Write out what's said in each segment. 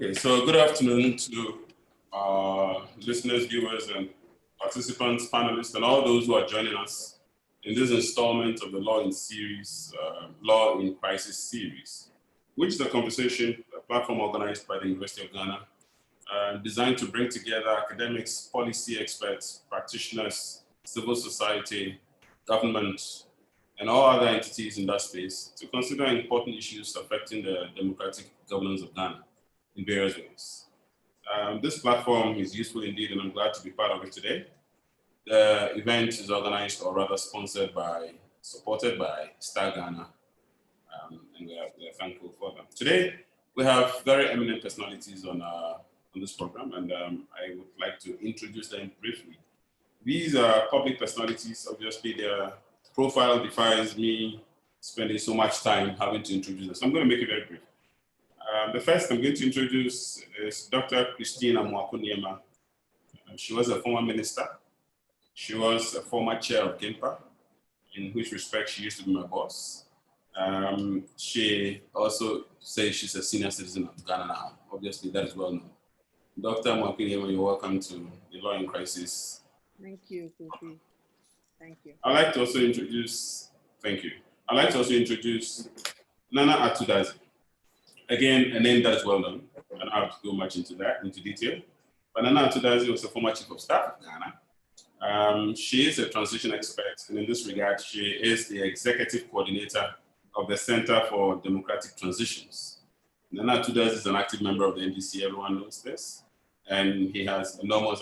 Okay, so good afternoon to listeners, viewers, and participants, panelists, and all those who are joining us in this installment of the Law in Crisis series, which is a conversation, a platform organized by the University of Ghana, designed to bring together academics, policy experts, practitioners, civil society, government, and all other entities in that space to consider important issues affecting the democratic governance of Ghana in various ways. This platform is useful indeed, and I'm glad to be part of it today. The event is organized, or rather supported by Star Ghana, and we are thankful for them. Today, we have very eminent personalities on this program, and I would like to introduce them briefly. These are public personalities. Obviously, their profile defies me spending so much time having to introduce them. So I'm going to make it very brief. The first I'm going to introduce is Dr. Christine Amoako-Nuama. She was a former minister. She was a former chair of GIMPA, in which respect she used to be my boss. She also says she's a senior citizen of Ghana now. Obviously, that is well known. Dr. Amoako-Nuama, you're welcome to the Law in Crisis. Thank you, Kofi. Thank you. I'd like to also introduce, thank you. I'd like to also introduce Nana Atudazi. Again, a name that is well known. I don't have to go much into detail. But Nana Atudazi was a former chief of staff of Ghana. She is a transition expert, and in this regard, she is the executive coordinator of the Center for Democratic Transitions. Nana Atudazi is an active member of the NDC, everyone knows this, and he has enormous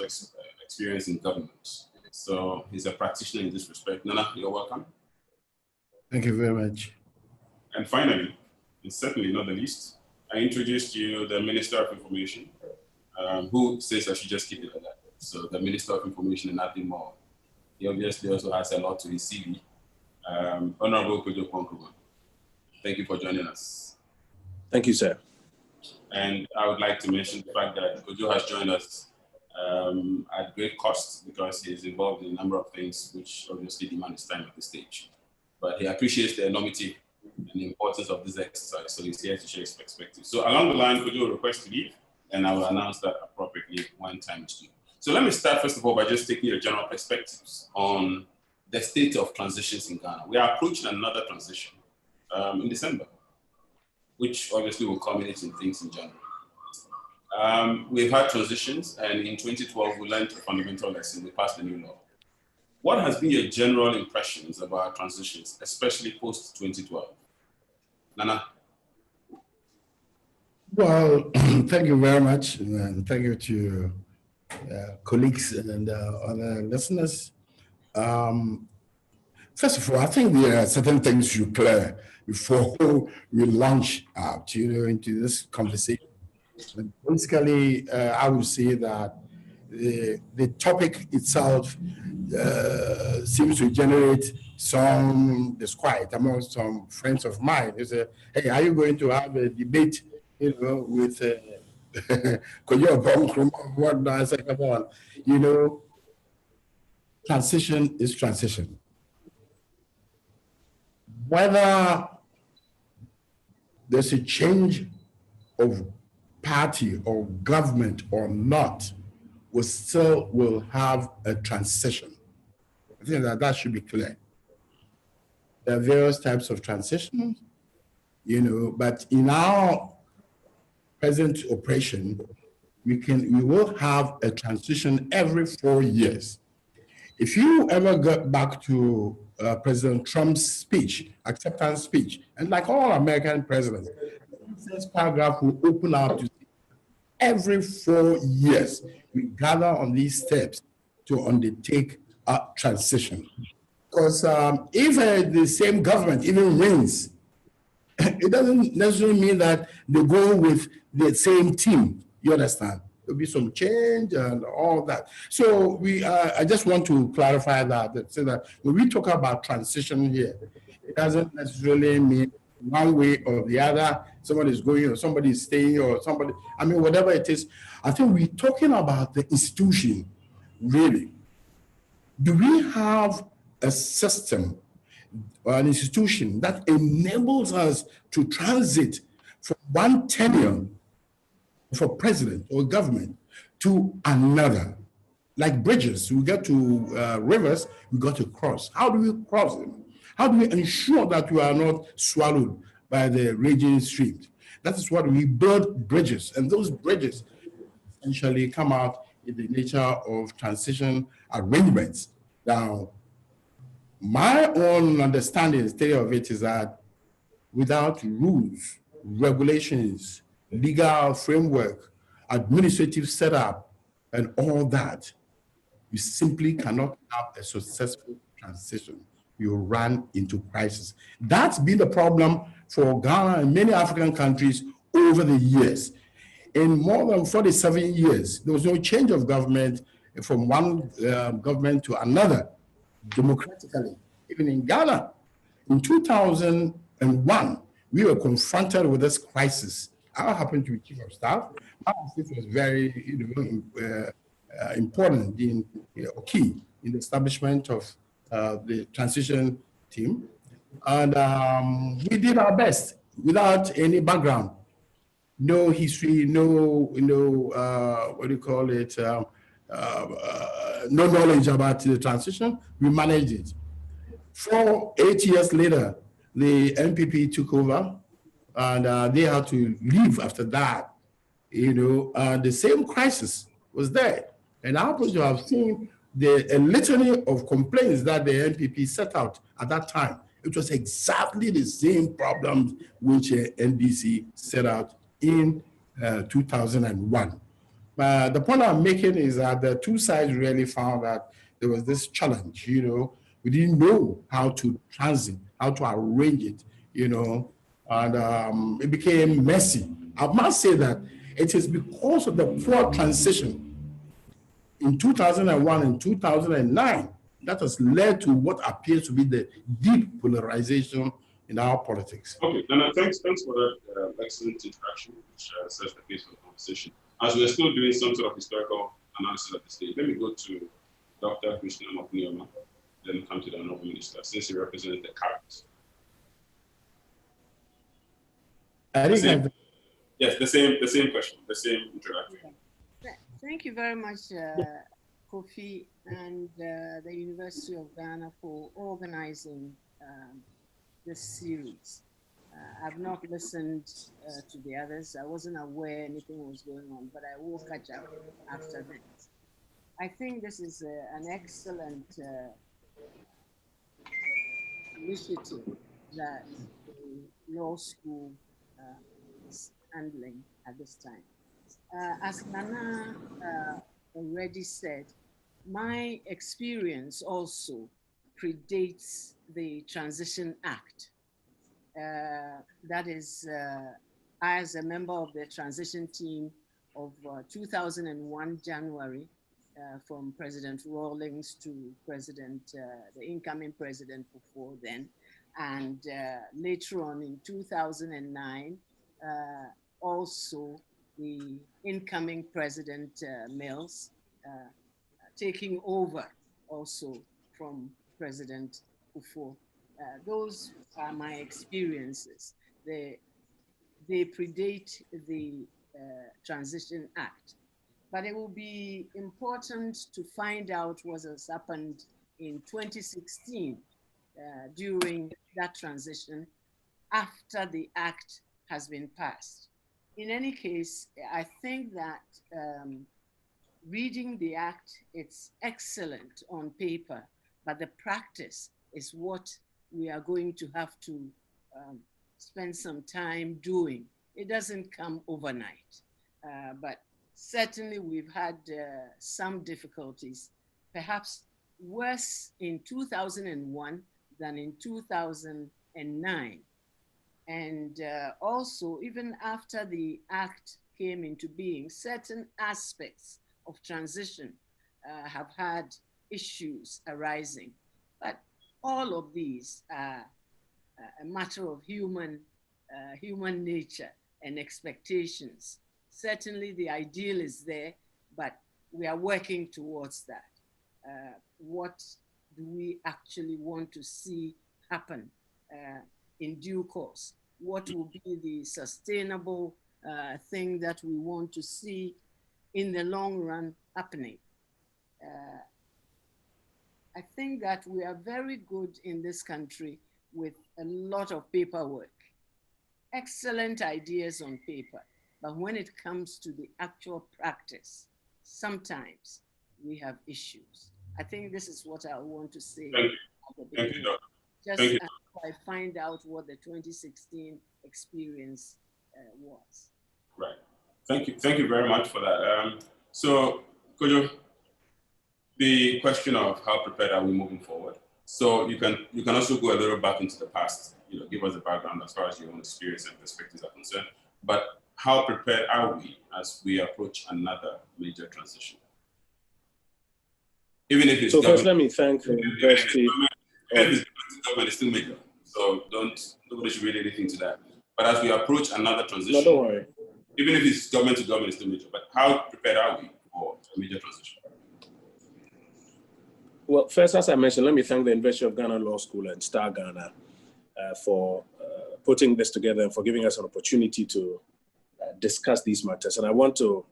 experience in government. So he's a practitioner in this respect. Nana, you're welcome. Thank you very much. And finally, and certainly not the least, I introduced you the Minister of Information, who says I should just keep it like that. So the Minister of Information and nothing more. He obviously also has a lot to his CV. Honorable Kojo Nkrumah, thank you for joining us. Thank you, sir. And I would like to mention the fact that Kojo has joined us at great cost because he is involved in a number of things which obviously demand his time at this stage. But he appreciates the enormity and the importance of this exercise, so he's here to share his perspective. So along the line, Kojo will request to leave, and I will announce that appropriately when time is due. So let me start first of all by just taking your general perspectives on the state of transitions in Ghana. We are approaching another transition in December, which obviously will culminate in things in January. We've had transitions, and in 2012, we learned a fundamental lesson. We passed the new law. What has been your general impressions about transitions, especially post-2012? Nana? Well, thank you very much, and thank you to colleagues and other listeners. First of all, I think there are certain things you clear before we launch out, into this conversation. And basically, I would say that the topic itself seems to generate some disquiet among some friends of mine. They say, hey, are you going to have a debate, with Kojo, Oppong, what I say, come on. Transition is transition. Whether there's a change of party or government or not, we still will have a transition. I think that should be clear. There are various types of transition, but in our present operation, we will have a transition every 4 years. If you ever get back to President Trump's speech, acceptance speech, and like all American presidents, this paragraph will open up to every 4 years, we gather on these steps to undertake a transition. Because if the same government even wins, it doesn't necessarily mean that they go with the same team. You understand? There'll be some change and all that. So I just want to clarify that, so that when we talk about transition here, it doesn't necessarily mean one way or the other, somebody is going or somebody is staying or somebody, whatever it is. I think we're talking about the institution, really. Do we have a system or an institution that enables us to transit from one tenure for president or government to another. Like bridges, we get to rivers, we got to cross. How do we cross them? How do we ensure that we are not swallowed by the raging streams? That is what we build bridges, and those bridges essentially come out in the nature of transition arrangements. Now, my own understanding, theory of it is that without rules, regulations, legal framework, administrative setup, and all that, you simply cannot have a successful transition. You run into crisis. That's been the problem for Ghana and many African countries over the years. In more than 47 years, there was no change of government from one government to another democratically. Even in Ghana, in 2001, we were confronted with this crisis. I happened to be chief of staff. My office was very important key in the establishment of the transition team. And we did our best without any background, no history, no what do you call it, no knowledge about the transition. We managed it. 8 years later, the NPP took over, and they had to leave after that. The same crisis was there. And I happen to have seen a litany of complaints that the NPP set out at that time. It was exactly the same problems which NDC set out in 2001. The point I'm making is that the two sides really found that there was this challenge, we didn't know how to transit, how to arrange it, and it became messy. I must say that it is because of the poor transition in 2001 and 2009 that has led to what appears to be the deep polarization in our politics. Okay, and thanks for that excellent introduction, which sets the pace for the conversation. As we're still doing some sort of historical analysis at this stage, let me go to Dr. Amoako-Nuama, then come to the Honorable Minister, since he represents the current. Yes, the same question, the same introduction. Thank you very much, Kofi and the University of Ghana for organizing this series. I've not listened to the others. I wasn't aware anything was going on, but I will catch up after this. I think this is an excellent initiative that the law school is handling at this time. As Nana already said, my experience also predates the Transition Act. That is, as a member of the transition team of 2001 January, from President Rawlings to the incoming president before then, and later on in 2009, also the incoming President Mills taking over also from President Kufuor. Those are my experiences. They predate the Transition Act. But it will be important to find out what has happened in 2016 during that transition after the act has been passed. In any case, I think that reading the act, it's excellent on paper, but the practice is what we are going to have to spend some time doing. It doesn't come overnight, but certainly we've had some difficulties, perhaps worse in 2001 than in 2009. And also, even after the act came into being, certain aspects of transition have had issues arising. But all of these are a matter of human nature and expectations. Certainly the ideal is there, but we are working towards that. What do we actually want to see happen in due course? What will be the sustainable thing that we want to see in the long run happening. I think that we are very good in this country with a lot of paperwork, excellent ideas on paper, but when it comes to the actual practice, sometimes we have issues. I think this is what I want to say at the beginning. Just as I find out what the 2016 experience was. Right. Thank you very much for that. So, Kojo, the question of how prepared are we moving forward? So you can also go a little back into the past, give us a background as far as your own experience and perspectives are concerned. But how prepared are we as we approach another major transition? Even if it's so first, let me thank the university. Government is still major, so nobody should read anything to that. But as we approach another transition, no, don't worry. Even if it's government to government, it's still major. But how prepared are we for a major transition? Well, first, as I mentioned, let me thank the University of Ghana Law School and Star Ghana for putting this together and for giving us an opportunity to discuss these matters. And I want to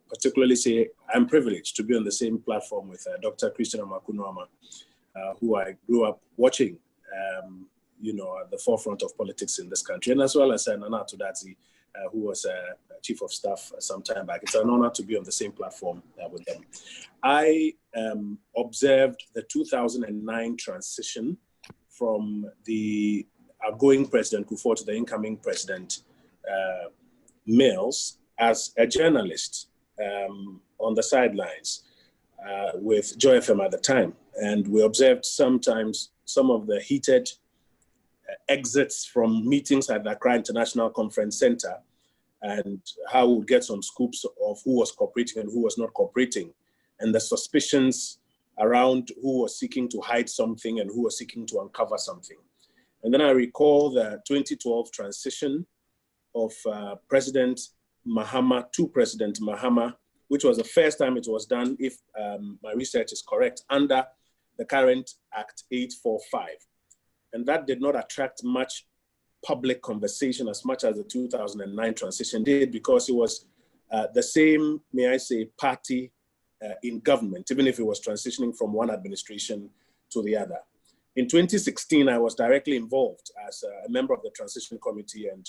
particularly say I'm privileged to be on the same platform with Dr. Amoako-Nuama, who I grew up watching, at the forefront of politics in this country, and as well as Nana Dadzie, who was chief of staff some time back. It's an honor to be on the same platform with them. I observed the 2009 transition from the outgoing President Kofi to the incoming President Mills as a journalist on the sidelines with Joy FM at the time. And we observed sometimes some of the heated exits from meetings at the Accra International Conference Center, and how we would get some scoops of who was cooperating and who was not cooperating, and the suspicions around who was seeking to hide something and who was seeking to uncover something. And then I recall the 2012 transition of President Mahama to President Mahama, which was the first time it was done, if my research is correct, under the current Act 845. And that did not attract much public conversation as much as the 2009 transition did, because it was the same, may I say, party in government, even if it was transitioning from one administration to the other. In 2016, I was directly involved as a member of the transition committee, and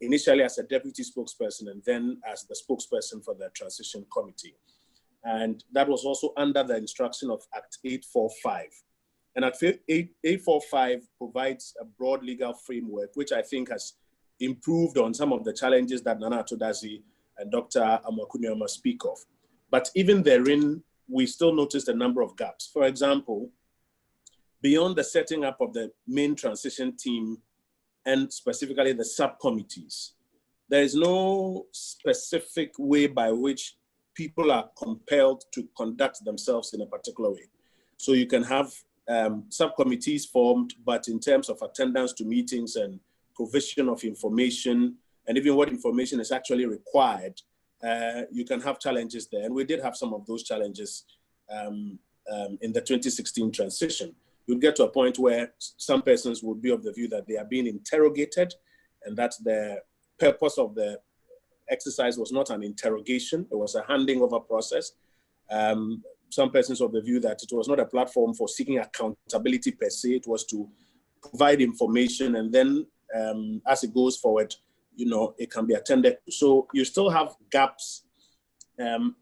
initially as a deputy spokesperson and then as the spokesperson for the transition committee. And that was also under the instruction of Act 845. And Act 845 provides a broad legal framework, which I think has improved on some of the challenges that Nana Dadzie and Dr. Amoako-Nuama speak of. But even therein, we still noticed a number of gaps. For example, beyond the setting up of the main transition team and specifically the subcommittees, there is no specific way by which people are compelled to conduct themselves in a particular way. So you can have subcommittees formed, but in terms of attendance to meetings and provision of information, and even what information is actually required, you can have challenges there. And we did have some of those challenges in the 2016 transition. You'd get to a point where some persons would be of the view that they are being interrogated, and that the purpose of the exercise was not an interrogation, it was a handing over process. Some persons of the view that it was not a platform for seeking accountability per se, it was to provide information, and then as it goes forward, it can be attended to. So you still have gaps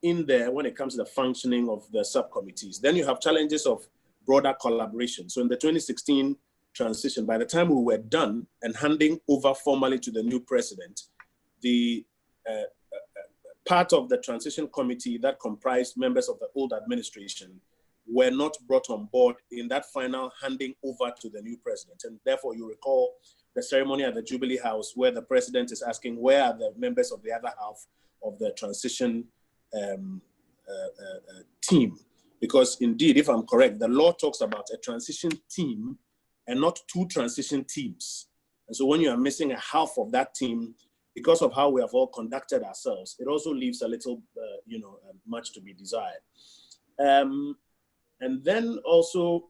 in there when it comes to the functioning of the subcommittees. Then you have challenges of broader collaboration. So in the 2016 transition, by the time we were done and handing over formally to the new president, the part of the transition committee that comprised members of the old administration were not brought on board in that final handing over to the new president. And therefore, you recall the ceremony at the Jubilee House where the president is asking, where are the members of the other half of the transition team? Because indeed, if I'm correct, the law talks about a transition team and not two transition teams. And so when you are missing a half of that team, because of how we have all conducted ourselves, it also leaves a little, much to be desired. And then also,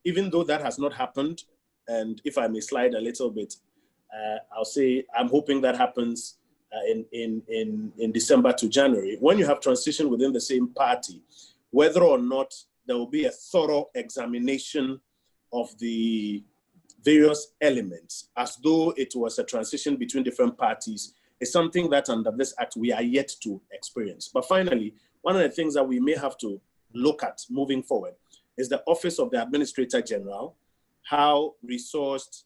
even though that has not happened, and if I may slide a little bit, I'll say I'm hoping that happens in December to January. When you have transition within the same party, whether or not there will be a thorough examination of the various elements as though it was a transition between different parties is something that under this act we are yet to experience. But finally, one of the things that we may have to look at moving forward is the Office of the Administrator General, how resourced,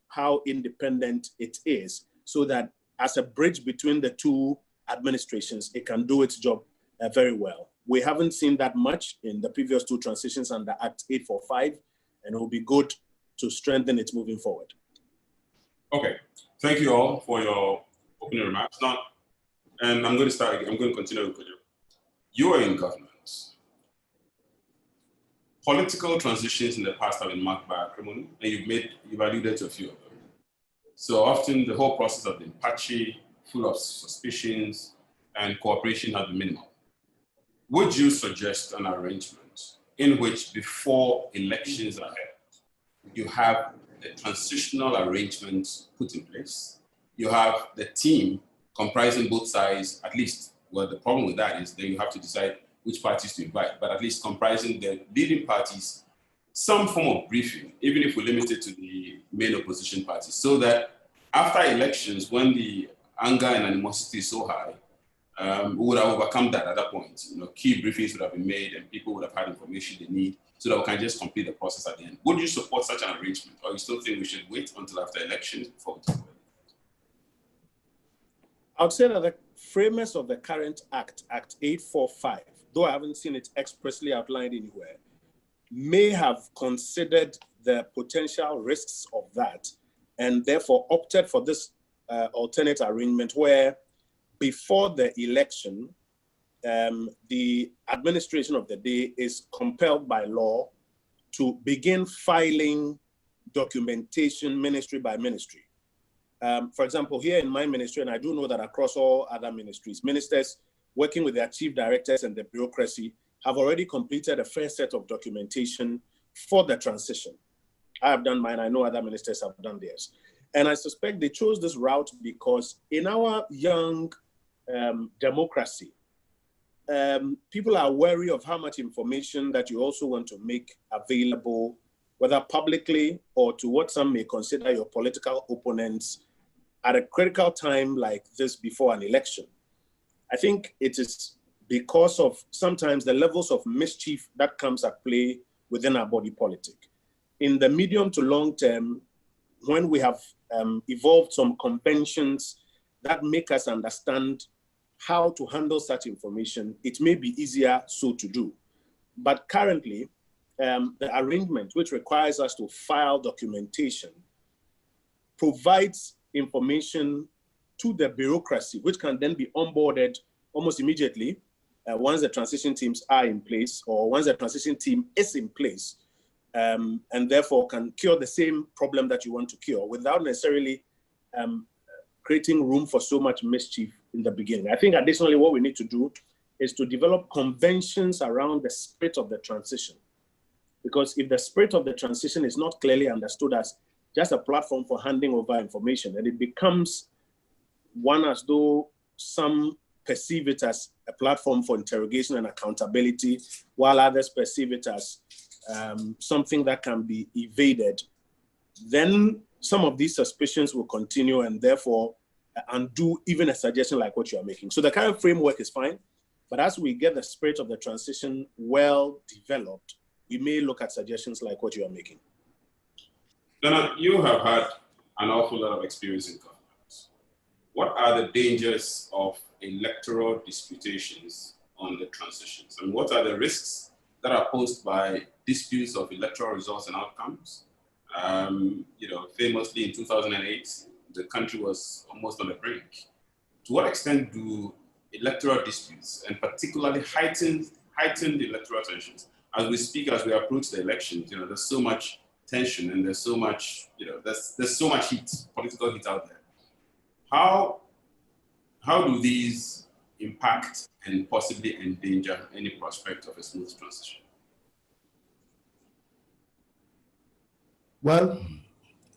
how independent it is, so that as a bridge between the two administrations, it can do its job very well. We haven't seen that much in the previous two transitions under Act 845, and it will be good to strengthen it moving forward. Okay, thank you all for your opening remarks. Now, and I'm going to continue with Kojo. You are in government. Political transitions in the past have been marked by acrimony, and you've alluded to a few of them. So often the whole process has been patchy, full of suspicions, and cooperation has been minimal. Would you suggest an arrangement in which before elections are held, you have a transitional arrangement put in place? You have the team comprising both sides, at least, well, the problem with that is that you have to decide which parties to invite, but at least comprising the leading parties, some form of briefing, even if we limit it to the main opposition parties, so that after elections, when the anger and animosity is so high, we would have overcome that at that point. Key briefings would have been made and people would have had information they need so that we can just complete the process at the end. Would you support such an arrangement, or you still think we should wait until after elections before we talk about it? I would say that the framers of the current Act, Act 845, though I haven't seen it expressly outlined anywhere, may have considered the potential risks of that and therefore opted for this alternate arrangement where before the election, the administration of the day is compelled by law to begin filing documentation ministry by ministry. For example, here in my ministry, and I do know that across all other ministries, ministers working with their chief directors and the bureaucracy have already completed a fair set of documentation for the transition. I have done mine. I know other ministers have done theirs. And I suspect they chose this route because in our young democracy, people are wary of how much information that you also want to make available, whether publicly or to what some may consider your political opponents at a critical time like this before an election. I think it is because of sometimes the levels of mischief that comes at play within our body politic. In the medium to long term, when we have evolved some conventions that make us understand how to handle such information, it may be easier so to do. But currently, the arrangement which requires us to file documentation provides information to the bureaucracy, which can then be onboarded almost immediately once the transition teams are in place or once the transition team is in place, and therefore can cure the same problem that you want to cure without necessarily creating room for so much mischief in the beginning. I think additionally what we need to do is to develop conventions around the spirit of the transition. Because if the spirit of the transition is not clearly understood as just a platform for handing over information, then it becomes one as though some perceive it as a platform for interrogation and accountability, while others perceive it as something that can be evaded. Then some of these suspicions will continue and therefore undo even a suggestion like what you are making. So the current framework is fine, but as we get the spirit of the transition well developed, we may look at suggestions like what you are making. Dana, you have had an awful lot of experience in government. What are the dangers of electoral disputations on the transitions? And what are the risks that are posed by disputes of electoral results and outcomes? Famously in 2008, the country was almost on the brink. To what extent do electoral disputes, and particularly heightened electoral tensions, as we speak, as we approach the elections, there's so much tension and there's so much, there's so much heat, political heat out there. How do these impact and possibly endanger any prospect of a smooth transition? Well,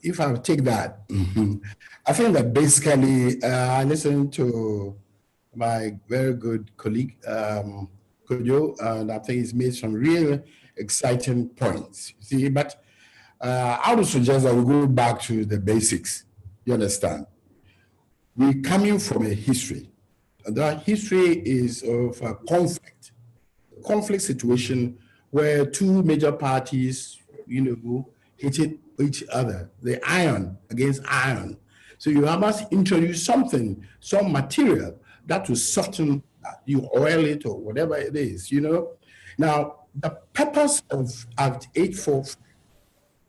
if I take that, I think that basically I listened to my very good colleague, Kojo, and I think he's made some real exciting points. See, but I would suggest that we go back to the basics. You understand? We're coming from a history. That history is of a conflict situation where two major parties, hated each other, the iron against iron. So you must introduce something, some material that will soften that. You oil it or whatever it is, Now, the purpose of Act 845,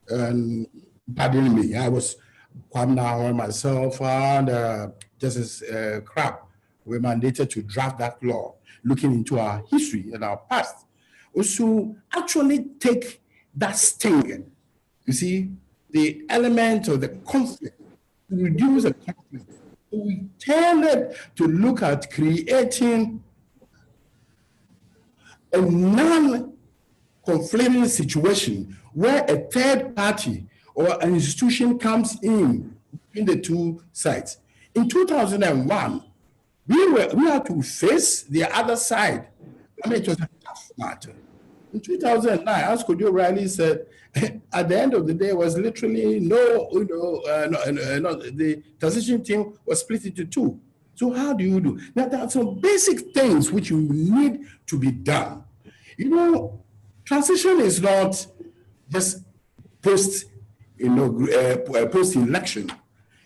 and pardon me, I was Kwamna myself and Justice Crab were mandated to draft that law, looking into our history and our past. Also, actually take that sting, you see, the element of the conflict, to reduce the conflict. So we tended to look at creating a non-conflicting situation where a third party or an institution comes in between the two sides. In 2001, we had to face the other side. I mean, it was a tough matter. In 2009, as Kojo Riley said, at the end of the day, it was literally the transition team was split into two. So how do you do? Now, there are some basic things which you need to be done. Transition is not just post-election.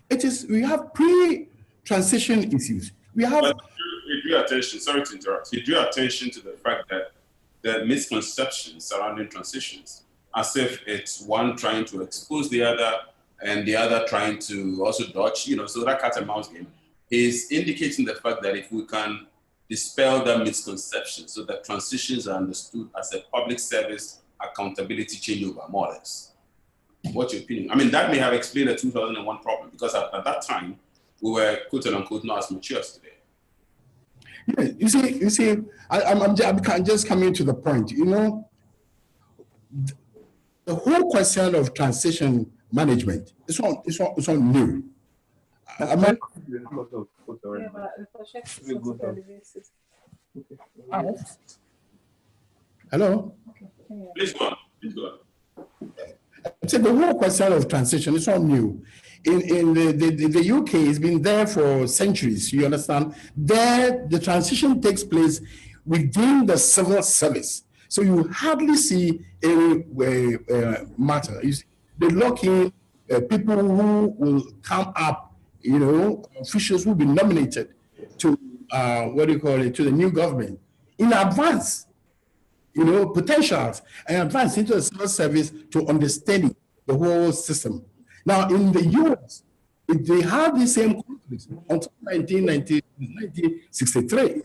It is, we have pre-transition issues. We have. But you drew attention, sorry to interrupt, you drew attention to the fact that the misconceptions surrounding transitions, as if it's one trying to expose the other and the other trying to also dodge, so that cat and mouse game is indicating the fact that if we can dispel that misconception so that transitions are understood as a public service accountability changeover, more or less. What's your opinion? I mean, that may have explained the 2001 problem, because at that time, we were quote unquote not as mature as today. Yeah, you see, I'm just coming to the point. The whole question of transition management is not new. Hello. Please go on. So the whole question of transition is not new. In the UK, it's been there for centuries, you understand? There, the transition takes place within the civil service. So you hardly see any matter. They lock in people who will come up, officials who will be nominated to, to the new government in advance, potentials, and advance into the civil service to understanding the whole system. Now, in the US, they had the same conflicts until 1963.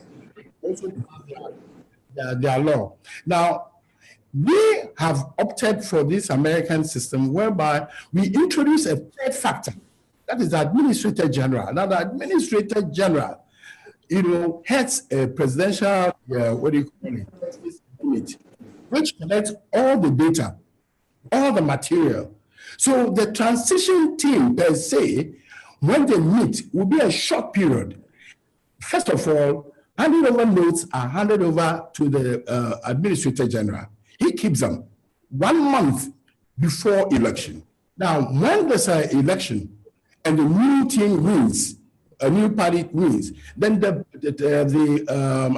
Also, their law. Now, we have opted for this American system whereby we introduce a third factor, that is the Administrator General. Now, the Administrator General, heads a presidential, unit, which collects all the data, all the material. So the transition team per se, when they meet, will be a short period. First of all, handing over notes are handed over to the Administrator General. He keeps them 1 month before election. Now, when there's an election and the new team wins, a new party wins, then the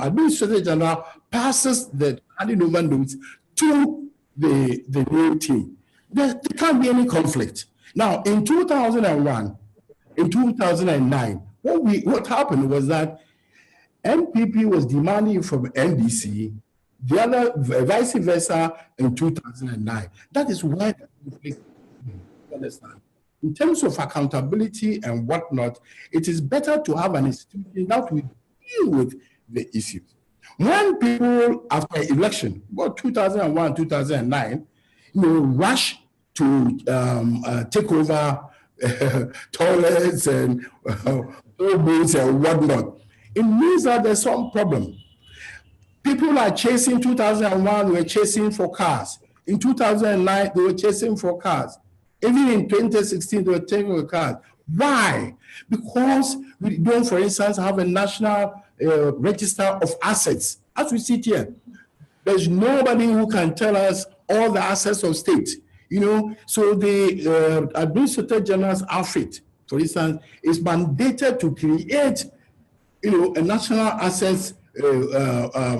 Administrator General passes the handing over notes to the new team. There can't be any conflict. Now, in 2001, in 2009, what happened was that NPP was demanding from NDC, the other vice versa in 2009. That is where the conflict, you understand. In terms of accountability and whatnot, it is better to have an institution that will deal with the issues. When people after election, about 2001, 2009, rush to take over toilets and boats and whatnot, it means that there's some problem. People are chasing. 2001, they were chasing for cars. In 2009, they were chasing for cars. Even in 2016, they were taking over cars. Why? Because we don't, for instance, have a national register of assets. As we sit here, there's nobody who can tell us all the assets of state. You know, so the Administrator General's outfit, for instance, is mandated to create, you know, a national assets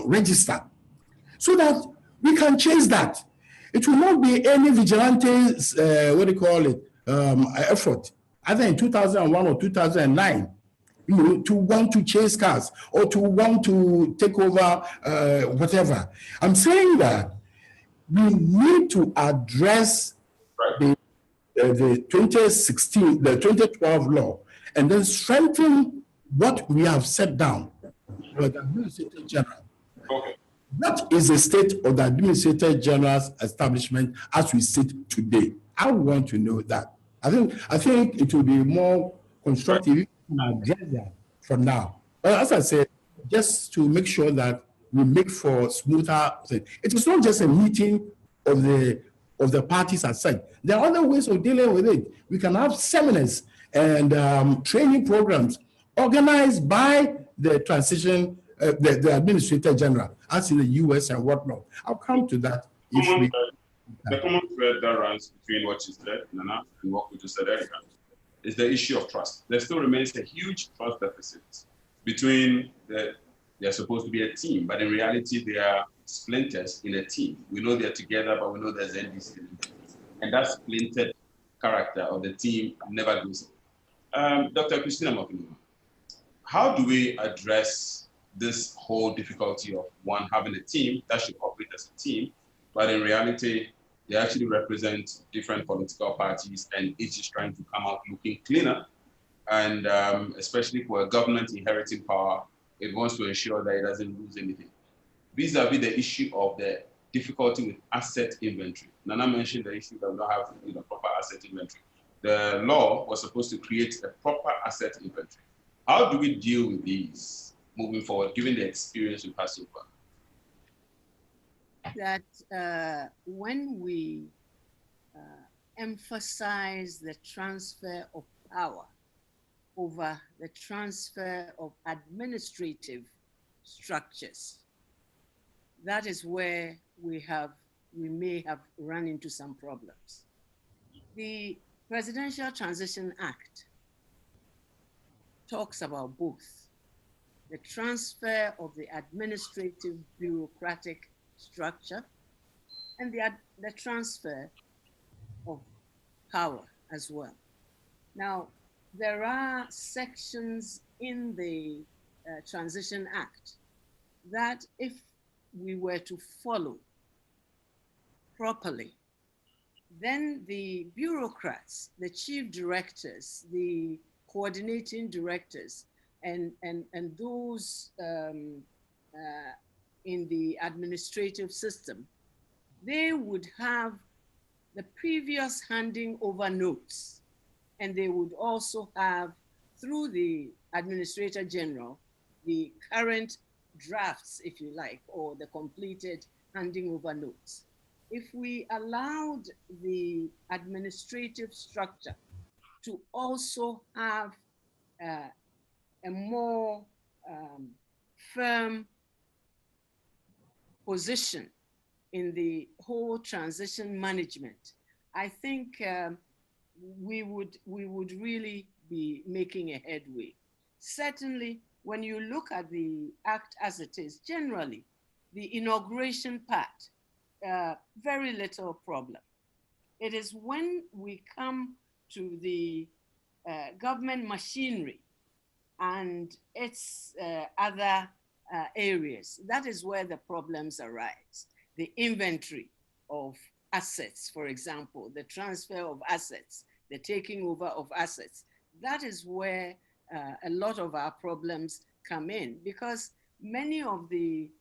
register, so that we can change that. It will not be any vigilante's, what do you call it, effort, either in 2001 or 2009, you know, to want to chase cars or to want to take over whatever. I'm saying that we need to address the 2016, the 2012 law, and then strengthen what we have set down with the Administrator General. Okay. What is the state of the Administrator General's establishment as we sit today? I want to know that. I think it will be more constructive if we can address that for now. But as I said, just to make sure that we make for smoother things. It is not just a meeting of the parties as such. There are other ways of dealing with it. We can have seminars and training programs organized by the transition, the Administrator General, as in the US and whatnot. I'll come to that. The common thread that runs between what you said, Nana, and what we just said earlier, is the issue of trust. There still remains a huge trust deficit between they're supposed to be a team, but in reality, they are splinters in a team. We know they're together, but we know there's NDC. And that splintered character of the team never goes away. Dr. Christina Amoako-Nuama, how do we address this whole difficulty of one having a team that should operate as a team, but in reality, they actually represent different political parties and each is trying to come out looking cleaner. And especially for a government inheriting power, it wants to ensure that it doesn't lose anything. Vis-a-vis the issue of the difficulty with asset inventory. Nana mentioned the issue that we don't have proper asset inventory. The law was supposed to create a proper asset inventory. How do we deal with these moving forward, given the experience we've had so far? That when we emphasize the transfer of power over the transfer of administrative structures, that is where we may have run into some problems. The Presidential Transition Act talks about both the transfer of the administrative bureaucratic structure and the transfer of power as well. Now, there are sections in the Transition Act that if we were to follow properly, then the bureaucrats, the chief directors, the coordinating directors, and those in the administrative system, they would have the previous handing over notes, and they would also have, through the Administrator General, the current drafts, if you like, or the completed handing over notes. If we allowed the administrative structure to also have a more firm position in the whole transition management, I think we would really be making a headway. Certainly, when you look at the act as it is, generally, the inauguration part, very little problem. It is when we come to the government machinery and its other areas, that is where the problems arise. The inventory of assets, for example, the transfer of assets, the taking over of assets, that is where a lot of our problems come in, because many of the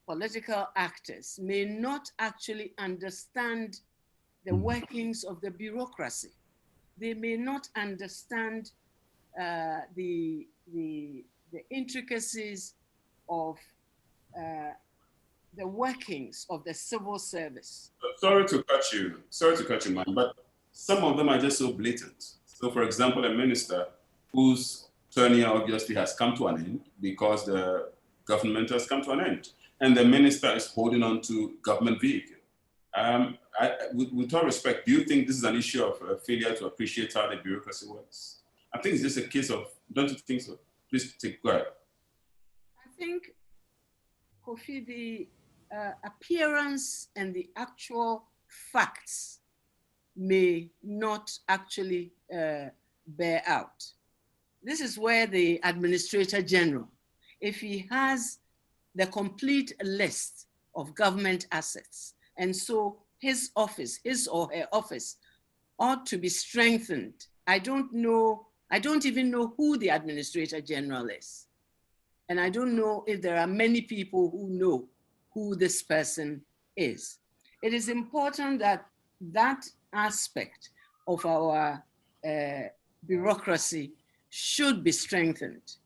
political actors may not actually understand the workings of the bureaucracy. They may not understand the intricacies of the workings of the civil service. Sorry to cut you, man, but some of them are just so blatant. So for example, a minister whose tenure obviously has come to an end because the government has come to an end, and the minister is holding on to government vehicle. With all respect, do you think this is an issue of failure to appreciate how the bureaucracy works? I think it's just a case of, don't you think so? Please go ahead. I think, Kofi, the appearance and the actual facts may not actually bear out. This is where the Administrator General, if he has the complete list of government assets, and so his office, his or her office, ought to be strengthened. I don't even know who the Administrator General is. And I don't know if there are many people who know who this person is. It is important that that aspect of our bureaucracy should be strengthened.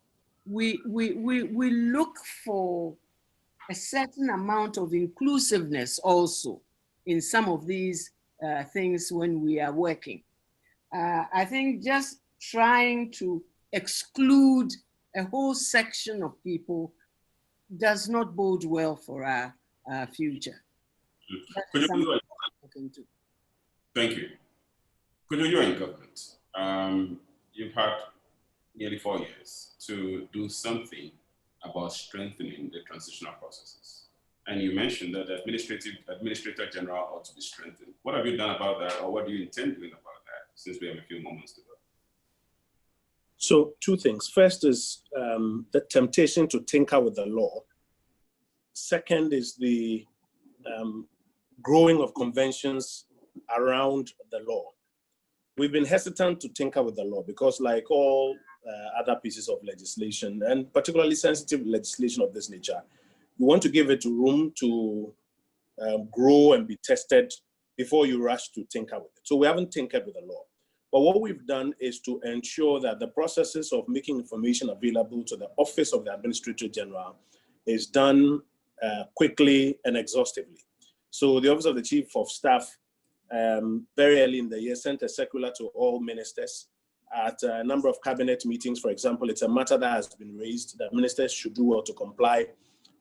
We look for a certain amount of inclusiveness also in some of these things when we are working. I think just trying to exclude a whole section of people does not bode well for our future. Thank you. Kojo, you're in government. You've had nearly 4 years to do something about strengthening the transitional processes. And you mentioned that the Administrator General ought to be strengthened. What have you done about that, or what do you intend doing about that, since we have a few moments to go? So 2 things. First is the temptation to tinker with the law. Second is the growing of conventions around the law. We've been hesitant to tinker with the law because, like all other pieces of legislation, and particularly sensitive legislation of this nature, you want to give it room to grow and be tested before you rush to tinker with it. So we haven't tinkered with the law. But what we've done is to ensure that the processes of making information available to the Office of the Administrator General is done quickly and exhaustively. So the Office of the Chief of Staff very early in the year sent a circular to all ministers at a number of cabinet meetings. For example, it's a matter that has been raised that ministers should do well to comply,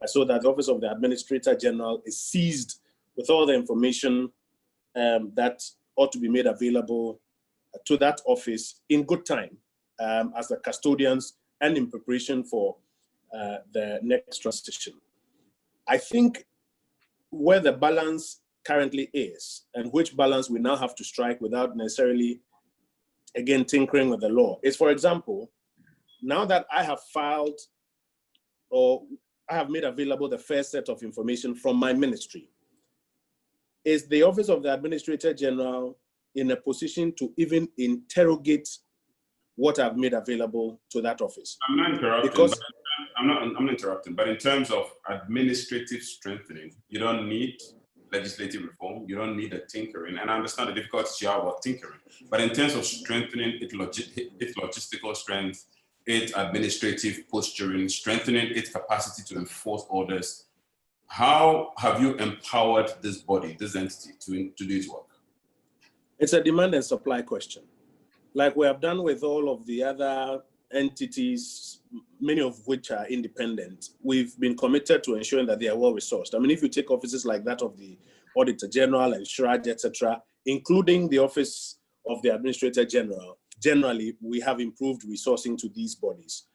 so that the Office of the Administrator General is seized with all the information that ought to be made available to that office in good time as the custodians and in preparation for the next transition. I think where the balance currently is, and which balance we now have to strike without necessarily, again, tinkering with the law, is, for example, now that I have filed or I have made available the first set of information from my ministry, is the Office of the Administrator General in a position to even interrogate what I've made available to that office? I'm not interrupting, because I'm not interrupting, but in terms of administrative strengthening, you don't need legislative reform, you don't need a tinkering, and I understand the difficulties you have about tinkering, but in terms of strengthening its logistical strength, its administrative posturing, strengthening its capacity to enforce orders, how have you empowered this body, this entity, to do its work? It's a demand and supply question. Like we have done with all of the other entities, many of which are independent, we've been committed to ensuring that they are well resourced. I mean, if you take offices like that of the Auditor General and Shraj, etc., including the Office of the Administrator General, generally, we have improved resourcing to these bodies.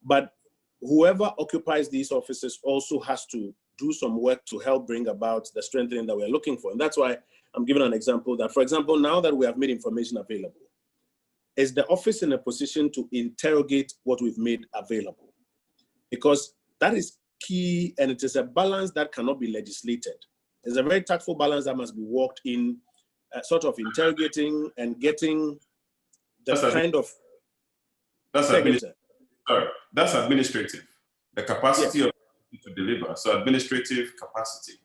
But whoever occupies these offices also has to do some work to help bring about the strengthening that we're looking for. And that's why I'm giving an example that, for example, now that we have made information available, is the office in a position to interrogate what we've made available? Because that is key, and it is a balance that cannot be legislated. There's a very tactful balance that must be walked in, sort of interrogating and getting the That's administrative. The capacity of to deliver, so administrative capacity.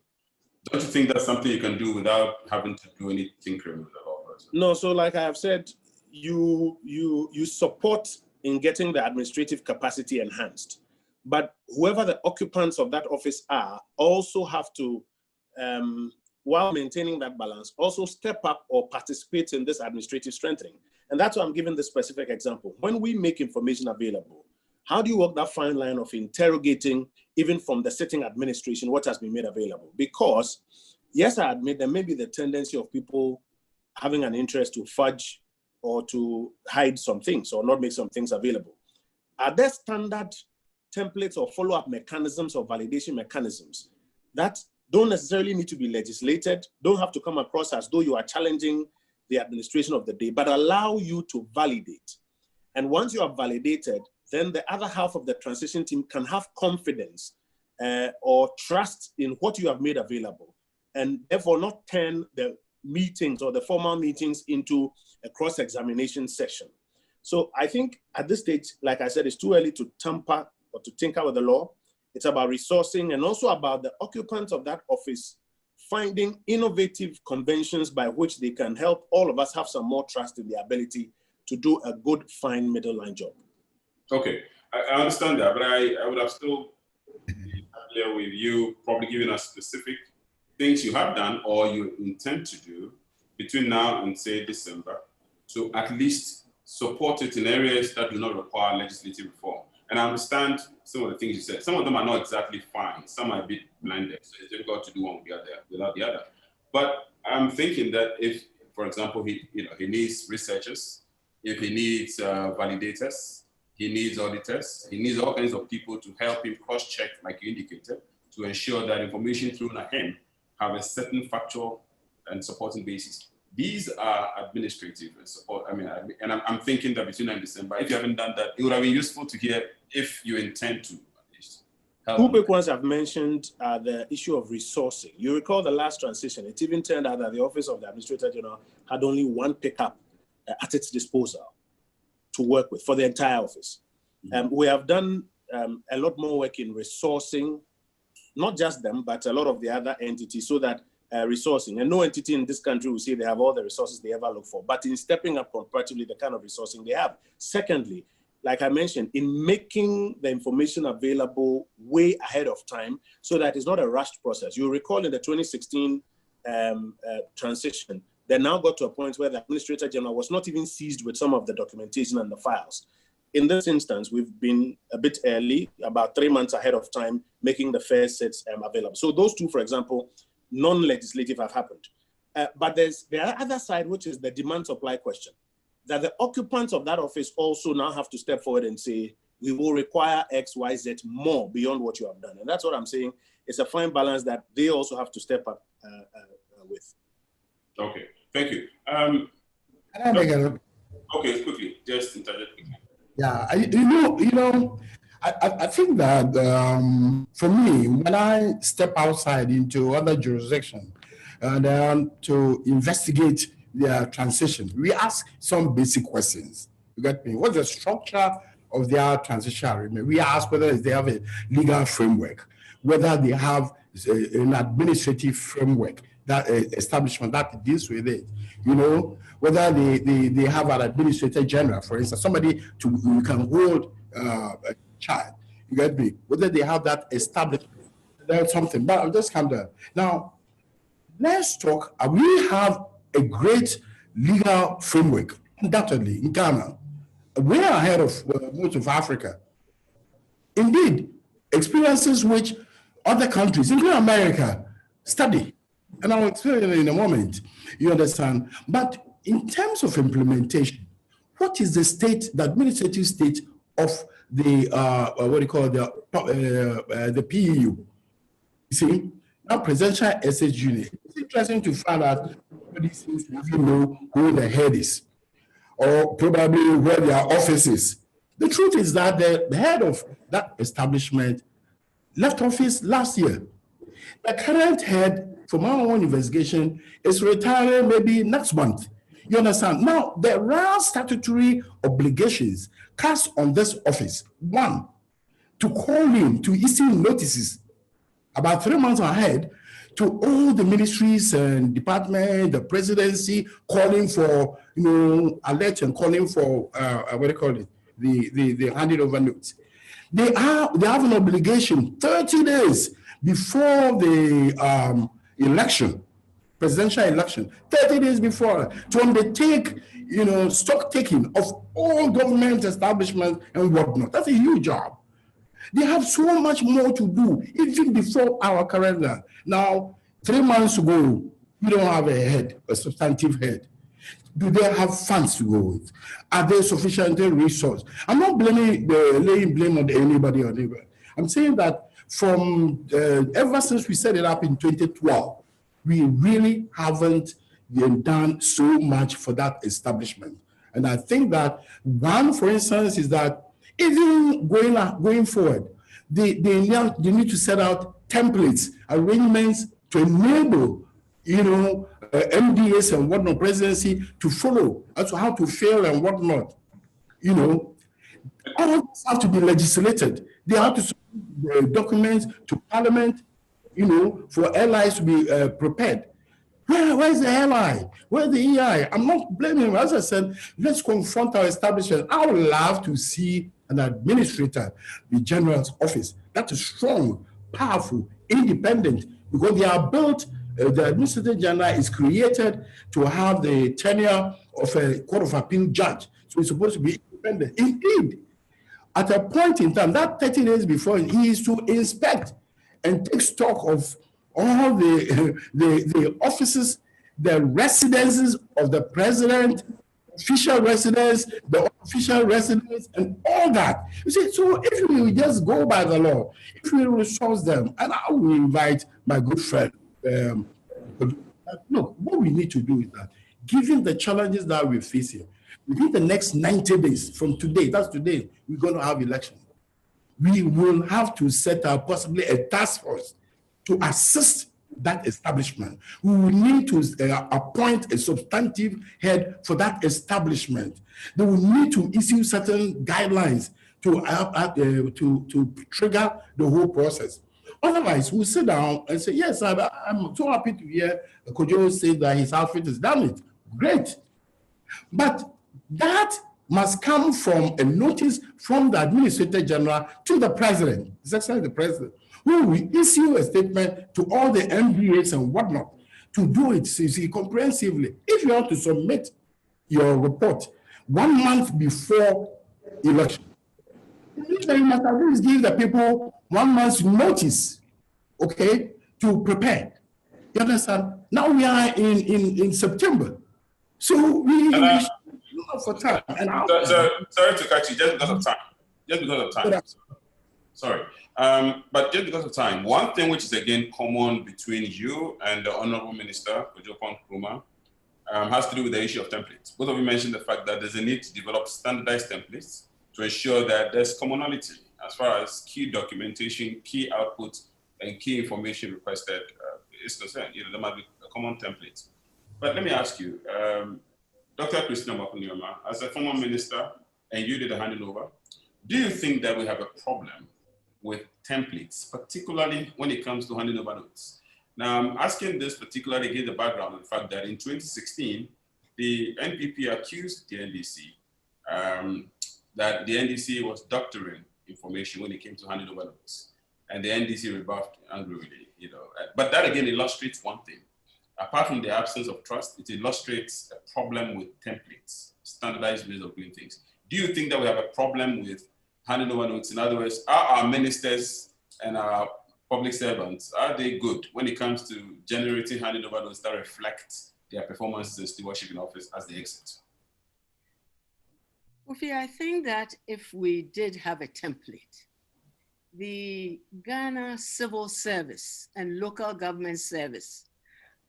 Don't you think that's something you can do without having to do any tinkering with the law? No, so like I have said, you support in getting the administrative capacity enhanced, but whoever the occupants of that office are also have to while maintaining that balance, also step up or participate in this administrative strengthening. And that's why I'm giving this specific example. When we make information available, how do you walk that fine line of interrogating, even from the sitting administration, what has been made available? Because, yes, I admit there may be the tendency of people having an interest to fudge or to hide some things or not make some things available. Are there standard templates or follow-up mechanisms or validation mechanisms that don't necessarily need to be legislated, don't have to come across as though you are challenging the administration of the day, but allow you to validate? And once you are validated, then the other half of the transition team can have confidence or trust in what you have made available, and therefore not turn the meetings or the formal meetings into a cross-examination session. So I think at this stage, like I said, it's too early to tamper or to tinker with the law. It's about resourcing and also about the occupants of that office finding innovative conventions by which they can help all of us have some more trust in the ability to do a good, fine middle line job. Okay, I understand that, but I would have still been clear with you, probably giving us specific things you have done or you intend to do between now and say December to at least support it in areas that do not require legislative reform. And I understand some of the things you said. Some of them are not exactly fine. Some are a bit blended, so it's difficult to do one without the other. But I'm thinking that if, for example, he needs researchers, if he needs validators, he needs auditors, he needs all kinds of people to help him cross-check, like you indicated, to ensure that information thrown at him have a certain factual and supporting basis. These are administrative and support. I'm thinking that between now and December, if you haven't done that, it would have been useful to hear if you intend to. Two big ones I've mentioned are the issue of resourcing. You recall the last transition, it even turned out that the Office of the Administrator General had only one pickup at its disposal to work with for the entire office. We have done a lot more work in resourcing, not just them, but a lot of the other entities, so that resourcing, and no entity in this country will say they have all the resources they ever look for, but in stepping up comparatively the kind of resourcing they have. Secondly, like I mentioned, in making the information available way ahead of time so that it's not a rushed process. You recall in the 2016 transition, they now got to a point where the Administrator General was not even seized with some of the documentation and the files. In this instance, we've been a bit early, about 3 months ahead of time, making the first sets available. So those two, for example, non-legislative have happened. But there's the other side, which is the demand-supply question, that the occupants of that office also now have to step forward and say, we will require X, Y, Z more beyond what you have done. And that's what I'm saying. It's a fine balance that they also have to step up with. Okay, thank you. Okay, quickly, just interject quickly. Yeah, I think that for me, when I step outside into other jurisdictions and to investigate their transition, we ask some basic questions. You get me? What's the structure of their transition agreement? We ask whether they have a legal framework, whether they have an administrative framework, that establishment that deals with it. Whether they have an administrator general, for instance, somebody who can hold a child. You get me? Whether they have that established, there's something. But I'll just come there. Now, let's talk. We have a great legal framework, undoubtedly, in Ghana. We're ahead of most of Africa. Indeed, experiences which other countries, including America, study. And I'll explain it in a moment, you understand? But in terms of implementation, what is the administrative state of the, the PEU? You see, now Presidential Estate Unit. It's interesting to find out nobody seems to even know who the head is, or probably where their office is. The truth is that the head of that establishment left office last year. The current head, from our own investigation, is retiring maybe next month. You understand? Now, there are statutory obligations cast on this office. One, to call in, to issue notices about 3 months ahead to all the ministries and departments, the presidency, calling for, alert and calling for, the handing over notes. They have an obligation 30 days before the election presidential election, 30 days before, to undertake, stock taking of all government establishments and whatnot. That's a huge job. They have so much more to do, even before our calendar. Now, 3 months ago, we don't have a substantive head. Do they have funds to go with? Are they sufficiently resourced? I'm not laying blame on anybody or anybody. I'm saying that from ever since we set it up in 2012, we really haven't done so much for that establishment. And I think that one, for instance, is that even going forward, they need to set out templates, arrangements to enable, MDAs and whatnot, presidency to follow as to how to fail and whatnot. All this have to be legislated. They have to submit documents to Parliament, for allies to be prepared. Where's the ally? Where's the EI? I'm not blaming him. As I said, let's confront our establishment. I would love to see an administrator, the general's office, that is strong, powerful, independent, because they are built, the administrator general is created to have the tenure of a court of appeal judge. So it's supposed to be independent. Indeed, at a point in time, that 30 days before, he is to inspect and take stock of all the offices, the residences of the president, official residence, the official residence, and all that. You see, so if we just go by the law, if we resource them, and I will invite my good friend, look, what we need to do is that, given the challenges that we're facing, within the next 90 days from today, that's today, we're going to have elections. We will have to set up possibly a task force to assist that establishment. We will need to appoint a substantive head for that establishment. They will need to issue certain guidelines to trigger the whole process. Otherwise, we'll sit down and say, yes, I'm so happy to hear Kojo say that his outfit has done it. Great. But that must come from a notice from the Administrator General to the President, His Excellency the President, who will issue a statement to all the MBAs and whatnot to do it comprehensively. If you want to submit your report 1 month before election, you must at least give the people 1 month's notice, okay, to prepare. You understand? Now we are in September. So we for time. And sorry to catch you, just because of time. Just because of time. Sorry. But just because of time, one thing which is again common between you and the Honorable Minister, Kojo Nkrumah, has to do with the issue of templates. Both of you mentioned the fact that there's a need to develop standardized templates to ensure that there's commonality as far as key documentation, key outputs, and key information requested is concerned. There might be a common template. But let me ask you, Dr. Amoako-Nuama, as a former minister, and you did a handing over, do you think that we have a problem with templates, particularly when it comes to handing over notes? Now, I'm asking this particularly against the background of the fact that in 2016, the NPP accused the NDC that the NDC was doctoring information when it came to handing over notes. And the NDC rebuffed angrily, But that again illustrates one thing. Apart from the absence of trust, it illustrates a problem with templates, standardized ways of doing things. Do you think that we have a problem with handing over notes? In other words, are our ministers and our public servants, are they good when it comes to generating handing over notes that reflect their performances and stewardship in office as they exit? Kofi, I think that if we did have a template, the Ghana Civil Service and local government service,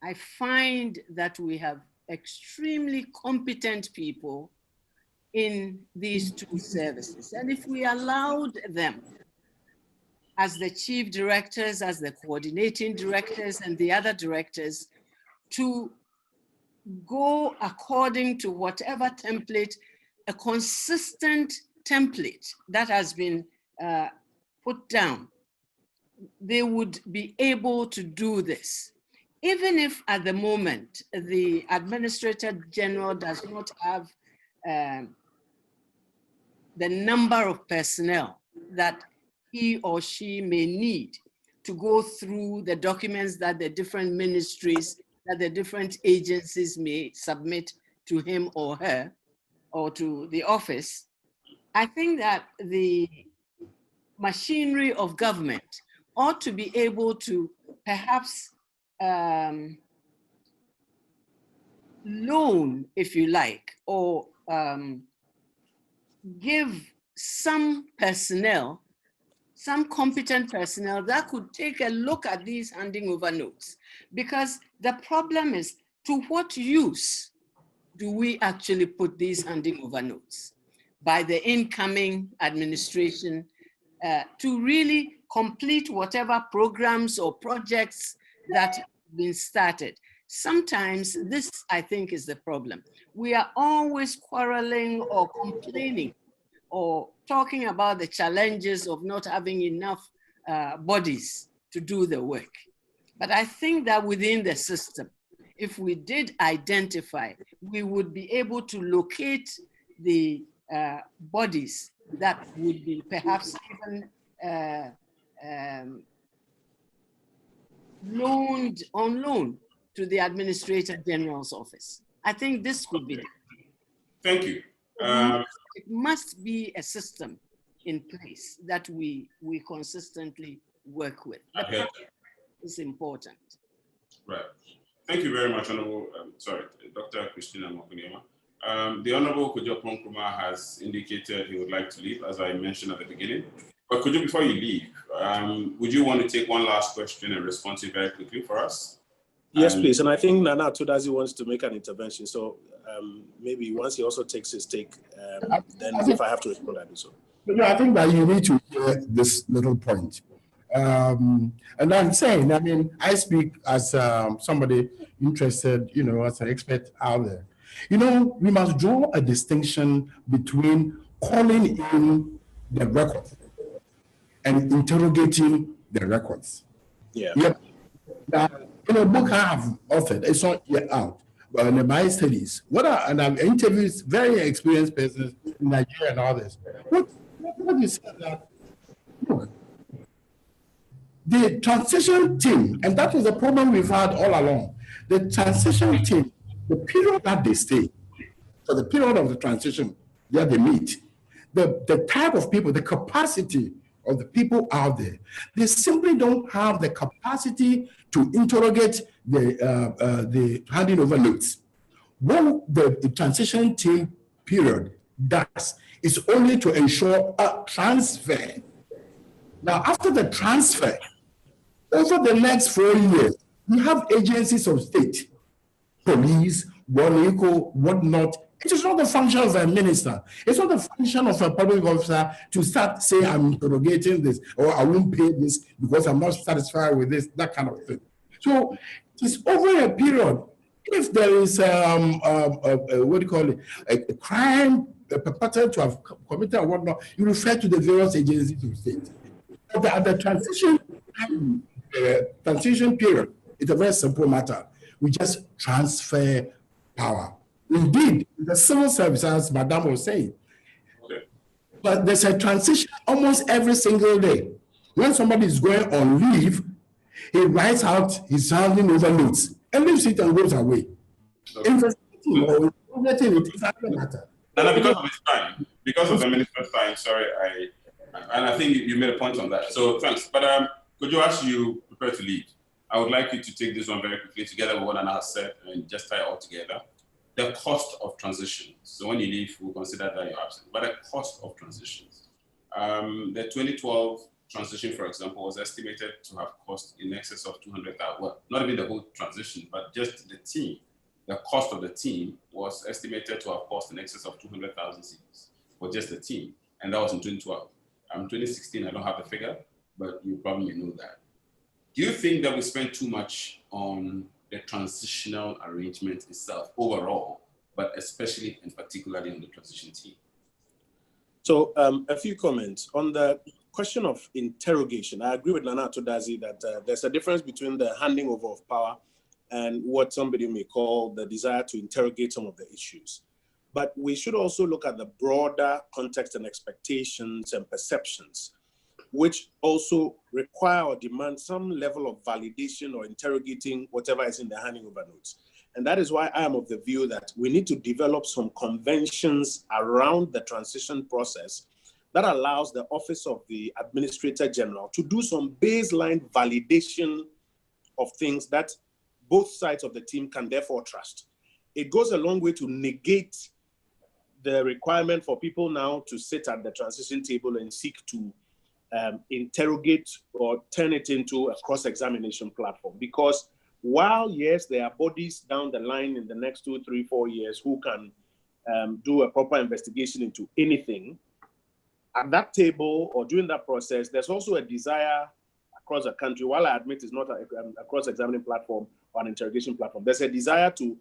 I find that we have extremely competent people in these two services. And if we allowed them, as the chief directors, as the coordinating directors, and the other directors, to go according to whatever template, a consistent template that has been put down, they would be able to do this. Even if at the moment, the Administrator General does not have the number of personnel that he or she may need to go through the documents that the different ministries that the different agencies may submit to him or her or to the office, I think that the machinery of government ought to be able to perhaps loan, if you like, or give some personnel, some competent personnel that could take a look at these handing over notes. Because the problem is, to what use do we actually put these handing over notes by the incoming administration to really complete whatever programs or projects that have been started? Sometimes this, I think, is the problem. We are always quarreling or complaining or talking about the challenges of not having enough bodies to do the work. But I think that within the system, if we did identify, we would be able to locate the bodies that would be perhaps even loaned on loan to the Administrator General's office. I think this could be done. Thank you. It must be a system in place that we consistently work with. It's important. Right. Thank you very much, Honorable, Dr. Christina Amoako-Nuama. The Honorable Kojo Nkrumah has indicated he would like to leave, as I mentioned at the beginning. But Kojo, before you leave, would you want to take one last question and respond to it very quickly for us? Yes, please. And I think Nana Tudazi wants to make an intervention. So maybe once he also takes his take, then if I have to respond, I do so. No, I think that you need to hear this little point. And I'm saying, I mean, I speak as somebody interested, you know, as an expert out there. You know, we must draw a distinction between calling in the records and interrogating the records. Yeah. Yep. Now, in a book I have authored, it's not yet out, but in the my studies, and I've interviewed very experienced persons in Nigeria and others. What you said that, look, the transition team, and that is the problem we've had all along. The transition team, the period that they stay, so the period of the transition that they meet, the type of people, the capacity of the people out there, they simply don't have the capacity to interrogate the handing over notes. What the transition team period does is only to ensure a transfer. Now, after the transfer, over the next 4 years, we have agencies of state, police, whatnot. It is not the function of a minister. It's not the function of a public officer to start saying, I'm interrogating this, or I won't pay this because I'm not satisfied with this, that kind of thing. So it's over a period. If there is, what do you call it, a crime perpetrated to have committed or whatnot, you refer to the various agencies of state. The transition period, it's a very simple matter. We just transfer power. Indeed, the civil service, as Madam was saying, but there's a transition almost every single day. When somebody is going on leave, he writes out his handing over notes and leaves it and goes away. Investigating or interrogating it is another matter. And because of his time, because of the minister's time, sorry, I think you made a point on that. So thanks. But could you ask you prepare to leave? I would like you to take this one very quickly together with what Anna has said and just tie it all together. The cost of transitions. So when you leave, we'll consider that you're absent. But the cost of transitions. The 2012 transition, for example, was estimated to have cost in excess of 200,000. Well, not even the whole transition, but just the team. The cost of the team was estimated to have cost in excess of 200,000 cedis for just the team. And that was in 2012. 2016, I don't have the figure, but you probably know that. Do you think that we spend too much on the transitional arrangement itself overall, but especially and particularly on the transition team? So a few comments on the question of interrogation. I agree with Nana Tudazi that there's a difference between the handing over of power and what somebody may call the desire to interrogate some of the issues. But we should also look at the broader context and expectations and perceptions which also require or demand some level of validation or interrogating whatever is in the handing over notes. And that is why I am of the view that we need to develop some conventions around the transition process that allows the Office of the Administrator General to do some baseline validation of things that both sides of the team can therefore trust. It goes a long way to negate the requirement for people now to sit at the transition table and seek to interrogate or turn it into a cross-examination platform. Because while, yes, there are bodies down the line in the next 2, 3, 4 years who can do a proper investigation into anything, at that table or during that process, there's also a desire across the country, while I admit it's not a cross-examining platform or an interrogation platform, there's a desire to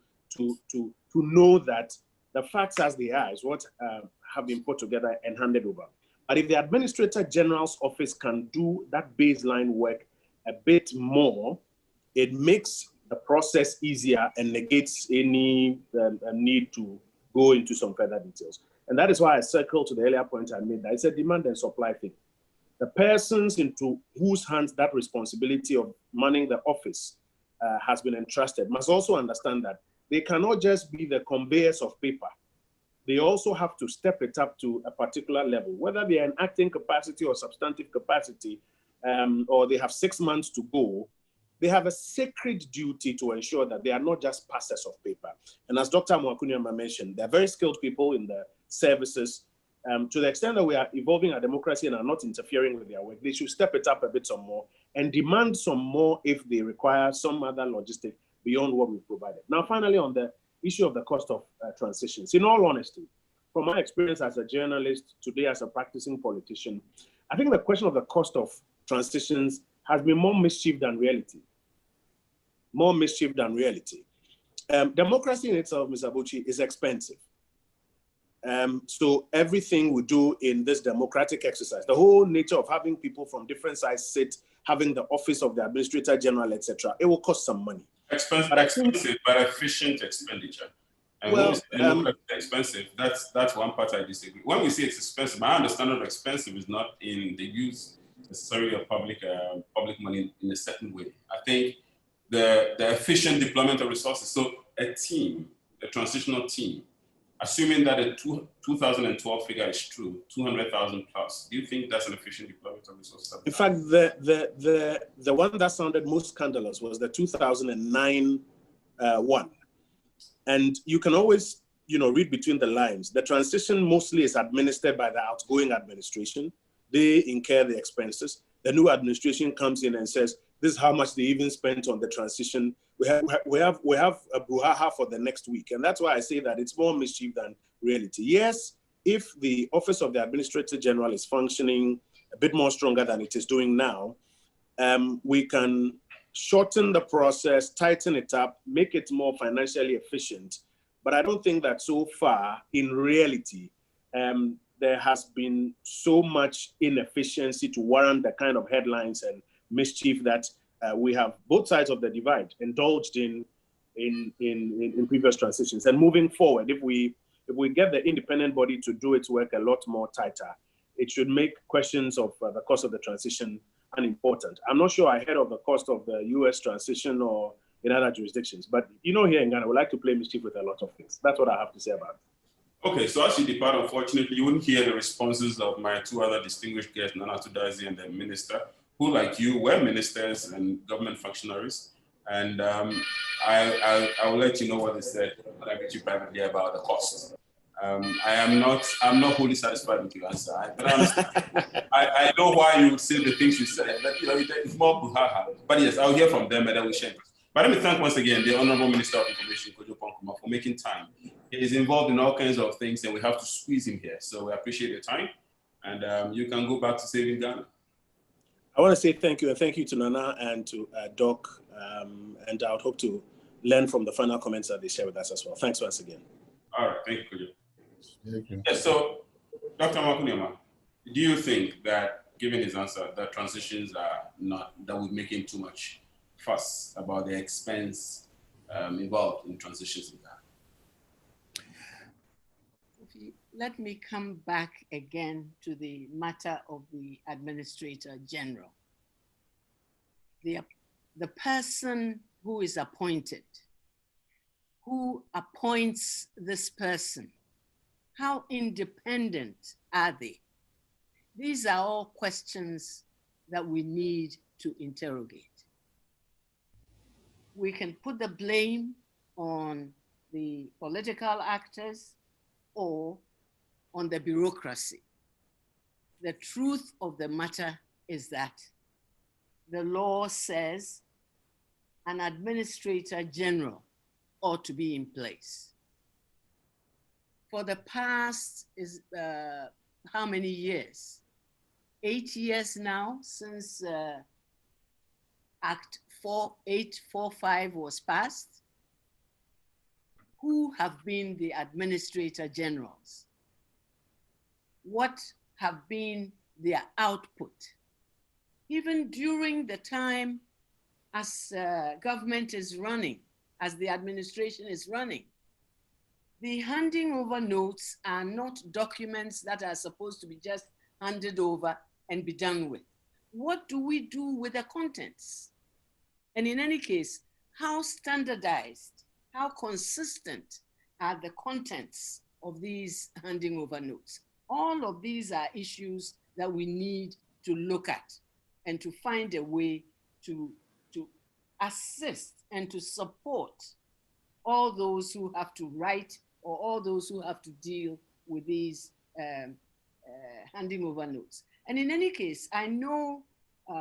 know that the facts as they are is what have been put together and handed over. But if the Administrator General's office can do that baseline work a bit more, it makes the process easier and negates any need to go into some further details. And that is why I circle to the earlier point I made, that it's a demand and supply thing. The persons into whose hands that responsibility of manning the office has been entrusted must also understand that they cannot just be the conveyors of paper. They also have to step it up to a particular level, whether they are in acting capacity or substantive capacity, or they have 6 months to go. They have a sacred duty to ensure that they are not just passers of paper. And as Dr. Amoako-Nuama mentioned, they're very skilled people in the services. To the extent that we are evolving our democracy and are not interfering with their work, they should step it up a bit some more and demand some more if they require some other logistic beyond what we've provided. Now, finally, on the issue of the cost of transitions, in all honesty, from my experience as a journalist, today as a practicing politician, I think the question of the cost of transitions has been more mischief than reality. More mischief than reality. Democracy in itself, Ms. Abotsi, is expensive. So everything we do in this democratic exercise, the whole nature of having people from different sides sit, having the Office of the Administrator General, etc., it will cost some money. Expensive, but efficient expenditure. And well, when we say expensive, that's one part I disagree. When we say it's expensive, my understanding of expensive is not in the use necessarily of public money in a certain way. I think the efficient deployment of resources. So a team, a transitional team, assuming that the 2012 figure is true, 200,000 plus, do you think that's an efficient deployment of resources? In fact, the one that sounded most scandalous was the 2009 one. And you can always, read between the lines. The transition mostly is administered by the outgoing administration. They incur the expenses. The new administration comes in and says, this is how much they even spent on the transition. We have a brouhaha for the next week. And that's why I say that it's more mischief than reality. Yes, if the Office of the Administrator General is functioning a bit more stronger than it is doing now, we can shorten the process, tighten it up, make it more financially efficient. But I don't think that so far, in reality, there has been so much inefficiency to warrant the kind of headlines and mischief that we have both sides of the divide indulged in previous transitions. And moving forward, if we get the independent body to do its work a lot more tighter, it should make questions of the cost of the transition unimportant. I'm not sure ahead of the cost of the US transition or in other jurisdictions, but here in Ghana, we like to play mischief with a lot of things. That's what I have to say about it. Okay, so as you depart, unfortunately, you wouldn't hear the responses of my two other distinguished guests, Dadzie and the minister, who, like you, were ministers and government functionaries. And I will let you know what they said when I meet you privately about the cost. I'm not wholly satisfied with your answer, but I understand. I know why you say the things you said, but it's more brouhaha. But yes, I'll hear from them and then we share. But let me thank once again the Honorable Minister of Information, Kojo, for making time. He is involved in all kinds of things and we have to squeeze him here. So we appreciate your time. And you can go back to saving Ghana. I want to say thank you, and thank you to Nana and to Doc, and I would hope to learn from the final comments that they share with us as well. Thanks once again. All right, thank you, Kojo. Thank you. Yes, so, Dr. Amoako-Nuama, do you think that, given his answer, that transitions are not, that we're making too much fuss about the expense involved in transitions in Ghana? let me come back again to the matter of the Administrator General. The person who is appointed, who appoints this person, how independent are they? These are all questions that we need to interrogate. We can put the blame on the political actors or on the bureaucracy. The truth of the matter is that the law says an Administrator General ought to be in place. For the past how many years? 8 years now since Act 4845 was passed. Who have been the Administrator Generals? What have been their output? Even during the time as government is running, as the administration is running, the handing over notes are not documents that are supposed to be just handed over and be done with. What do we do with the contents? And in any case, how standardized, how consistent are the contents of these handing over notes? All of these are issues that we need to look at and to find a way to assist and to support all those who have to write or all those who have to deal with these handing over notes. And in any case, I know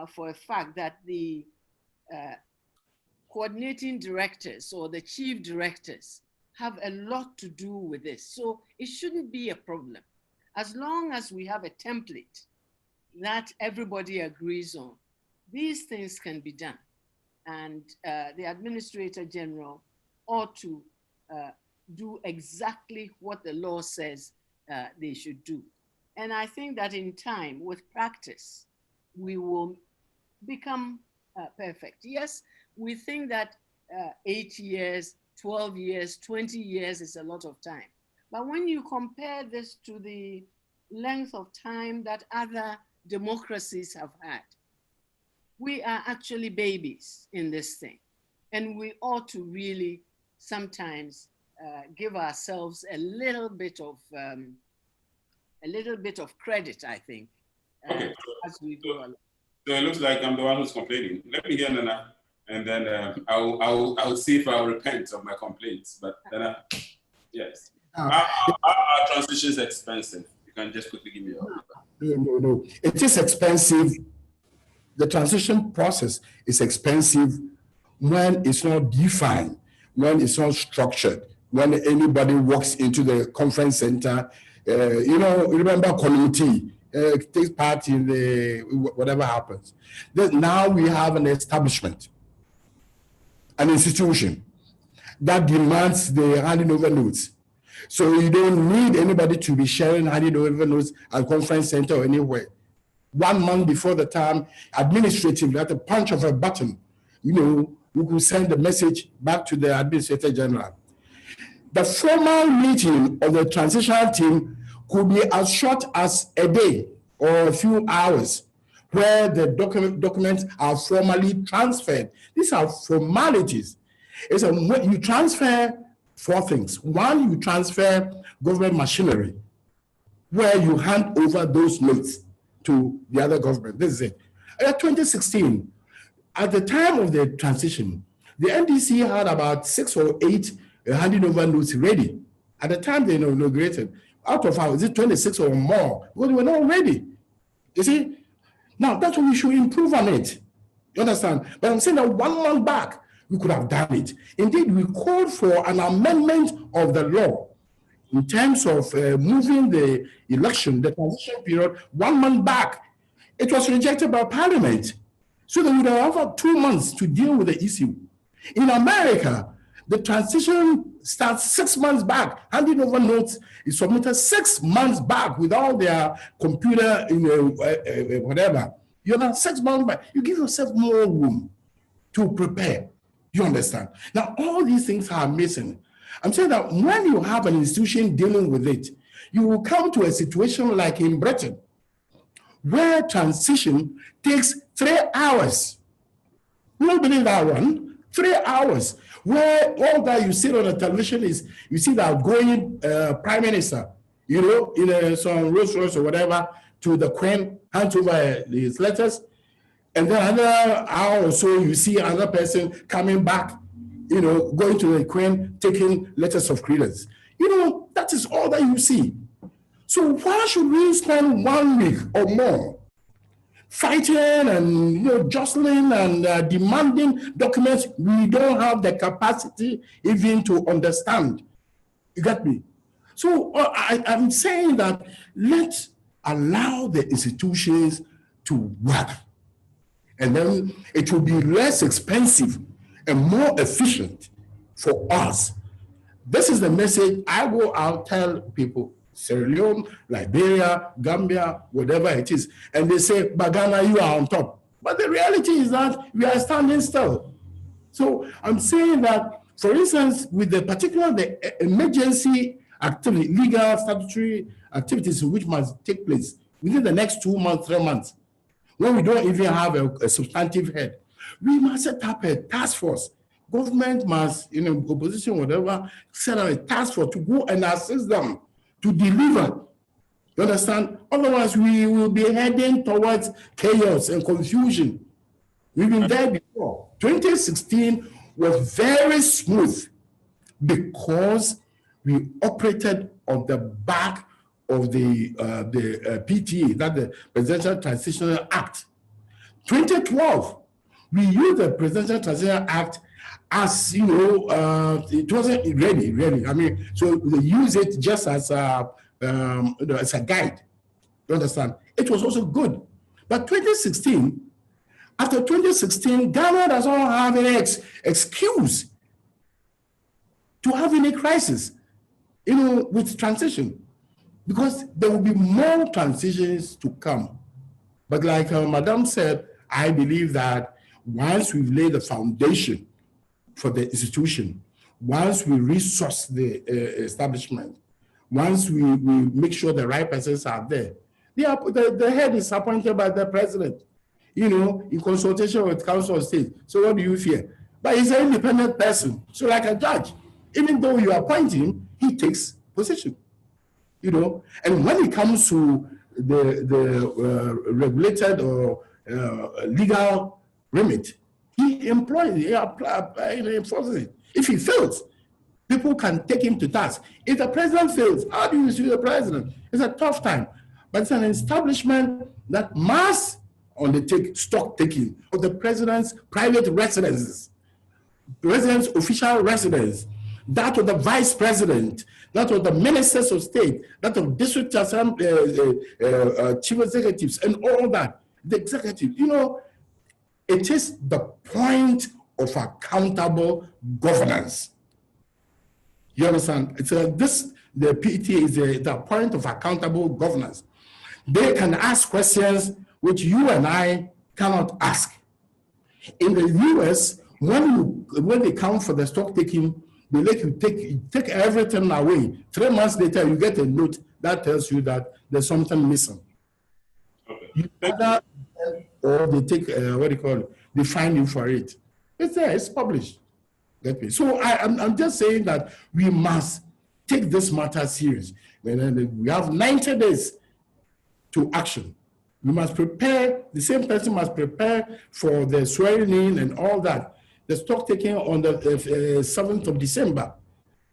for a fact that the coordinating directors or the chief directors have a lot to do with this. So it shouldn't be a problem. As long as we have a template that everybody agrees on, these things can be done. And the Administrator General ought to do exactly what the law says they should do. And I think that in time, with practice, we will become perfect. Yes, we think that 8 years, 12 years, 20 years is a lot of time. But when you compare this to the length of time that other democracies have had, we are actually babies in this thing. And we ought to really sometimes give ourselves a little bit of credit, I think, okay. as we go along. So it looks like I'm the one who's complaining. Let me hear Nana, and then I'll see if I'll repent of my complaints. But then, yes. Are transitions expensive? You can just quickly give me your... No. It is expensive. The transition process is expensive when it's not defined, when it's not structured, when anybody walks into the conference center, remember community, takes part in the whatever happens. Now we have an establishment, an institution that demands the handing over notes. So you don't need anybody to be sharing handing over notes at conference center or anywhere. 1 month before the time, administratively, at the punch of a button, you could send the message back to the Administrator General. The formal meeting of the transitional team could be as short as a day or a few hours, where the documents are formally transferred. These are formalities. You transfer 4 things. 1, you transfer government machinery, where you hand over those notes to the other government. This is it. In 2016, at the time of the transition, the NDC had about 6 or 8 handing over notes ready. At the time they inaugurated, out of is it 26 or more? Because they were not ready. You see? Now, that's what we should improve on it. You understand? But I'm saying that 1 month back, we could have done it. Indeed, we called for an amendment of the law in terms of moving the election, the transition period, 1 month back. It was rejected by Parliament. So they would have had 2 months to deal with the issue. In America, the transition starts 6 months back. Handing over notes is submitted 6 months back with all their computer, whatever. 6 months back. You give yourself more room to prepare. You understand? Now, all these things are missing. I'm saying that when you have an institution dealing with it, you will come to a situation like in Britain, where transition takes 3 hours. You don't believe that one? 3 hours, where all that you see on the television is, you see the outgoing prime minister, you know, in some Rolls Royce or whatever, to the Queen, hands over his letters, and then another hour or so, you see another person coming back, you know, going to the Queen, taking letters of credence. You know, that is all that you see. So why should we spend 1 week or more fighting and, you know, jostling and demanding documents we don't have the capacity even to understand? You get me? So I'm saying that let's allow the institutions to work, and then it will be less expensive and more efficient for us. This is the message I go out tell people. Sierra Leone, Liberia, Gambia, whatever it is. And they say, Bagana, you are on top. But the reality is that we are standing still. So I'm saying that, for instance, with the emergency activity, legal statutory activities which must take place within the next 2 months, 3 months, when we don't even have a substantive head, we must set up a task force. Government must, you know, opposition, whatever, set up a task force to go and assist them to deliver. You understand? Otherwise, we will be heading towards chaos and confusion. We've been there before. 2016 was very smooth because we operated on the back of the PTA, that the Presidential Transitional Act. 2012, we used the Presidential Transitional Act as, you know, it wasn't ready, really. I mean, so they use it just as a guide. You understand? It was also good. But 2016, after 2016, Ghana does not have any excuse to have any crisis, you know, with transition, because there will be more transitions to come. But like Madam said, I believe that once we've laid the foundation for the institution, once we resource the establishment, once we make sure the right persons are there, the head is appointed by the president, you know, in consultation with Council of State. So what do you fear? But he's an independent person. So like a judge, even though you appoint him, he takes position, you know. And when it comes to the regulated or legal remit, he enforces it. If he fails, people can take him to task. If the president fails, how do you sue the president? It's a tough time. But it's an establishment that must undertake stock taking of the president's private residences, president's official residence, that of the vice president, that of the ministers of state, that of district chief executives, and all that. The executive, you know, it is the point of accountable governance. You understand? It's the PTA is the point of accountable governance. They can ask questions which you and I cannot ask. In the US, when they come for the stock taking, they let you take everything away. 3 months later, you get a note that tells you that there's something missing. Okay. Or they take, what do you call it? They fine you for it. It's there, it's published. So I'm just saying that we must take this matter serious. We have 90 days to action. We must prepare, the same person must prepare for the swearing in and all that. The stock taking on the 7th of December.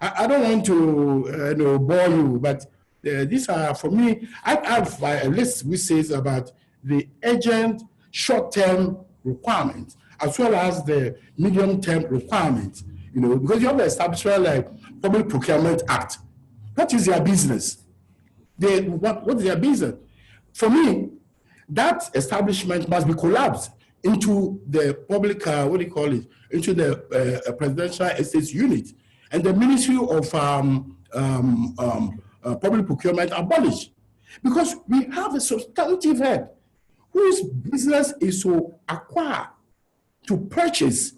I don't want to bore you, but these are, for me, I have a list which says about the urgent short-term requirements, as well as the medium-term requirements, you know, because you have the establishment like Public Procurement Act. What is their business? What is their business? For me, that establishment must be collapsed into the public, into the presidential estates unit, and the Ministry of Public Procurement abolished, because we have a substantive head whose business is to acquire, to purchase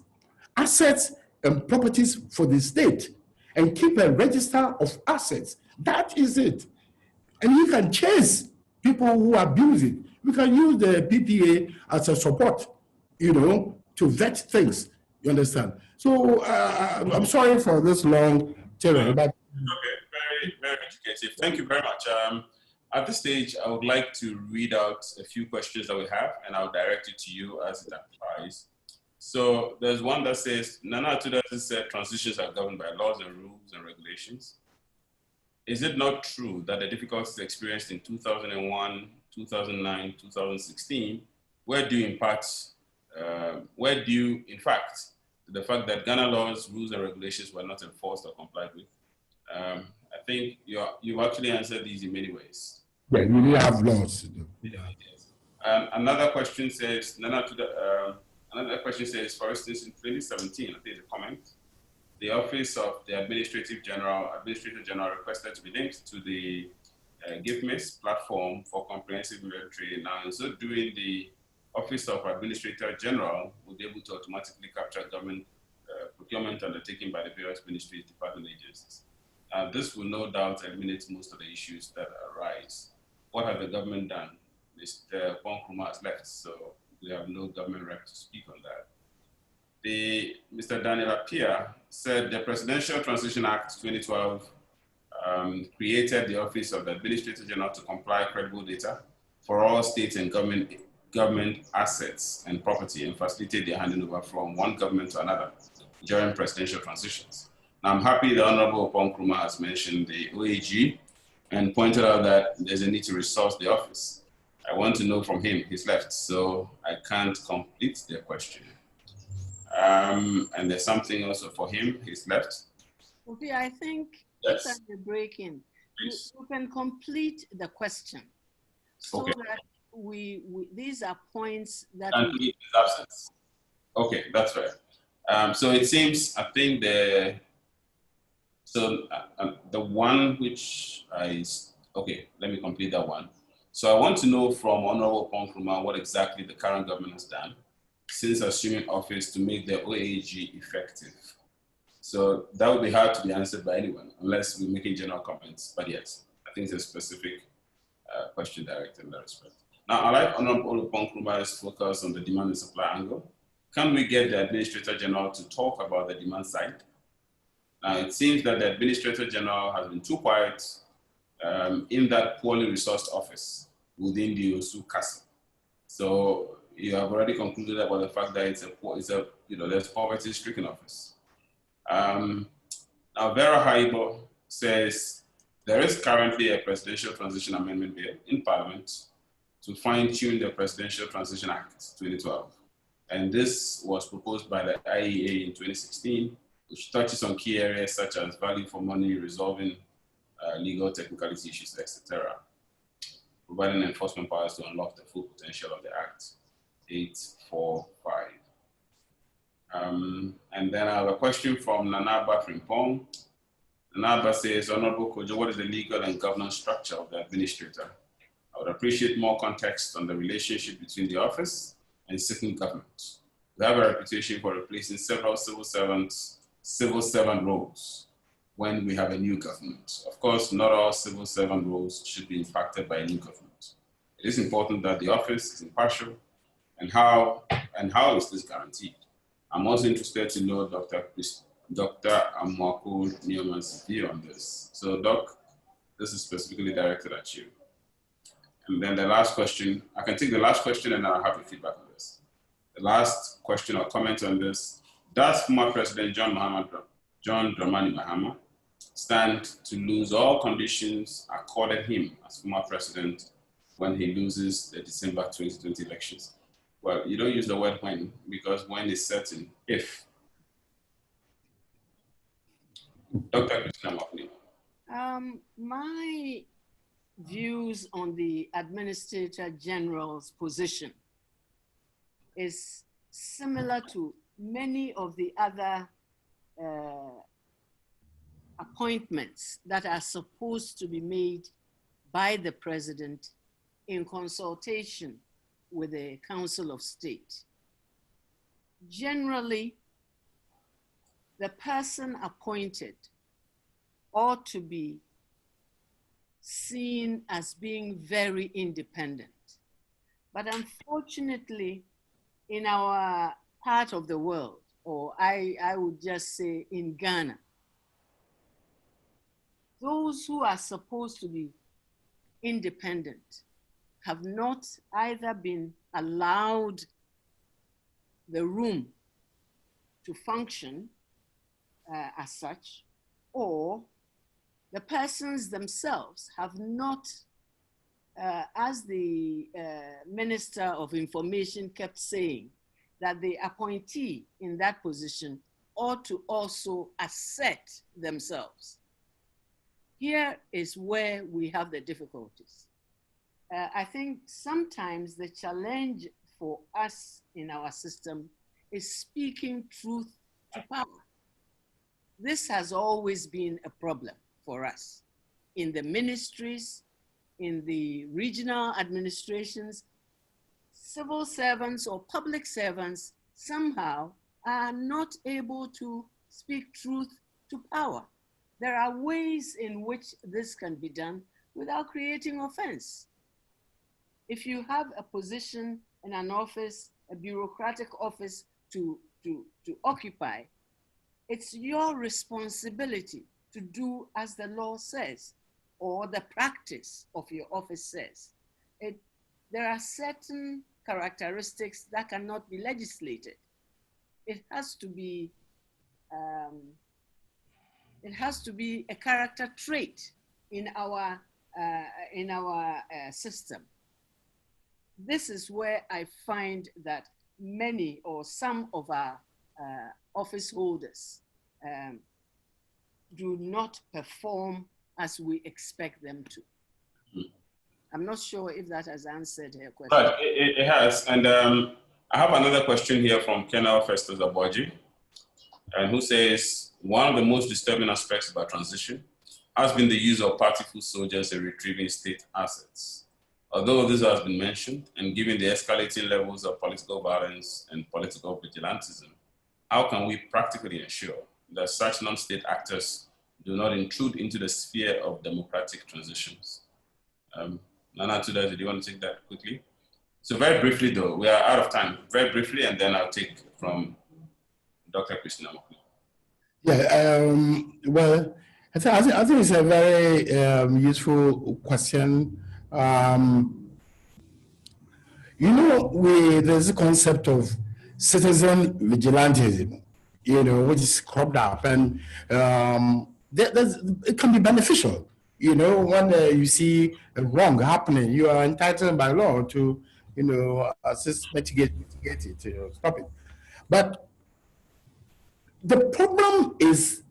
assets and properties for the state and keep a register of assets. That is it. And you can chase people who abuse it. We can use the PPA as a support, to vet things. You understand? So I'm sorry for this long tirade, but okay, very, very educative. Thank you very much. At this stage, I would like to read out a few questions that we have, and I'll direct it to you as it applies. So there's one that says, Nana Atudazi said transitions are governed by laws and rules and regulations. Is it not true that the difficulties experienced in 2001, 2009, 2016 were due in fact, to the fact that Ghana laws, rules, and regulations were not enforced or complied with? I think you've actually answered these in many ways. Yeah, you need to have laws. Yeah, yes. Another question says, another question says, for instance, in 2017, I think the comment, the Office of the Administrator General requested to be linked to the GIFMIS platform for comprehensive military. Now, in so doing, the Office of Administrator General will be able to automatically capture government procurement undertaken by the various ministries, department agencies. This will no doubt eliminate most of the issues that arise. What has the government done? Mr. Nkrumah has left, so we have no government rep to speak on that. Mr. Daniel Appiah said the Presidential Transition Act 2012 created the Office of the Administrator General to compile credible data for all state and government assets and property and facilitate their handing over from one government to another during presidential transitions. Now, I'm happy the Honorable Oppong has mentioned the OAG and pointed out that there's a need to resource the office. I want to know from him, he's left, so I can't complete the question. And there's something also for him, he's left. Okay, I think yes. After the break-in, you can complete the question so that these are points that we absence. Okay, that's right. So it seems, I think the one which okay, let me complete that one. So I want to know from Honorable Nkrumah what exactly the current government has done since assuming office to make the OAG effective. So that would be hard to be answered by anyone unless we're making general comments. But yes, I think it's a specific question directed in that respect. Now, I like Honorable Nkrumah's focus on the demand and supply angle. Can we get the Administrator General to talk about the demand side? Now, it seems that the Administrator General has been too quiet in that poorly resourced office within the Osu Castle. So you have already concluded about the fact that there's poverty-stricken office. Now, Vera Haibo says there is currently a presidential transition amendment bill in Parliament to fine-tune the Presidential Transition Act 2012. And this was proposed by the IEA in 2016, which touches on key areas such as value for money, resolving legal technicality issues, etc., providing enforcement powers to unlock the full potential of the Act 845. And then I have a question from Nanaba Frimpong. Nanaba says, Honorable Kojo, what is the legal and governance structure of the administrator? I would appreciate more context on the relationship between the office and sitting government. We have a reputation for replacing several civil servant roles when we have a new government. Of course, not all civil servant roles should be impacted by a new government. It is important that the office is impartial, and how is this guaranteed? I'm also interested to know Dr. Amoako-Nuama's view on this. So, Doc, this is specifically directed at you. And then the last question, I can take the last question and I'll have your feedback on this. The last question or comment on this, does former President John Dramani Mahama stand to lose all conditions accorded him as former president when he loses the December 2020 elections? Well, you don't use the word when, because when is certain, if. Dr. Christina Mapuni. My views on the Administrator General's position is similar to many of the other appointments that are supposed to be made by the President in consultation with the Council of State. Generally, the person appointed ought to be seen as being very independent. But unfortunately, in our part of the world, or I would just say in Ghana, those who are supposed to be independent have not either been allowed the room to function as such, or the persons themselves have not, as the Minister of Information kept saying, that the appointee in that position ought to also assert themselves. Here is where we have the difficulties. I think sometimes the challenge for us in our system is speaking truth to power. This has always been a problem for us in the ministries, in the regional administrations. Civil servants or public servants somehow are not able to speak truth to power. There are ways in which this can be done without creating offense. If you have a position in an office, a bureaucratic office to occupy, it's your responsibility to do as the law says, or the practice of your office says. There are certain characteristics that cannot be legislated. It has to be a character trait in our system. This is where I find that many or some of our office holders do not perform as we expect them to. I'm not sure if that has answered her question. Right, it has. And I have another question here from Colonel Festus Abotsi, and who says, one of the most disturbing aspects of our transition has been the use of party foot soldiers in retrieving state assets. Although this has been mentioned, and given the escalating levels of political violence and political vigilantism, how can we practically ensure that such non-state actors do not intrude into the sphere of democratic transitions? Nana Tuda, do you want to take that quickly? So very briefly though, we are out of time. Very briefly, and then I'll take from Dr. Christina Amoako. Yeah, well, I think it's a very useful question. There's a concept of citizen vigilantism, which is cropped up, and it can be beneficial. When you see a wrong happening, you are entitled by law to, assist, mitigate it, stop it. But the problem is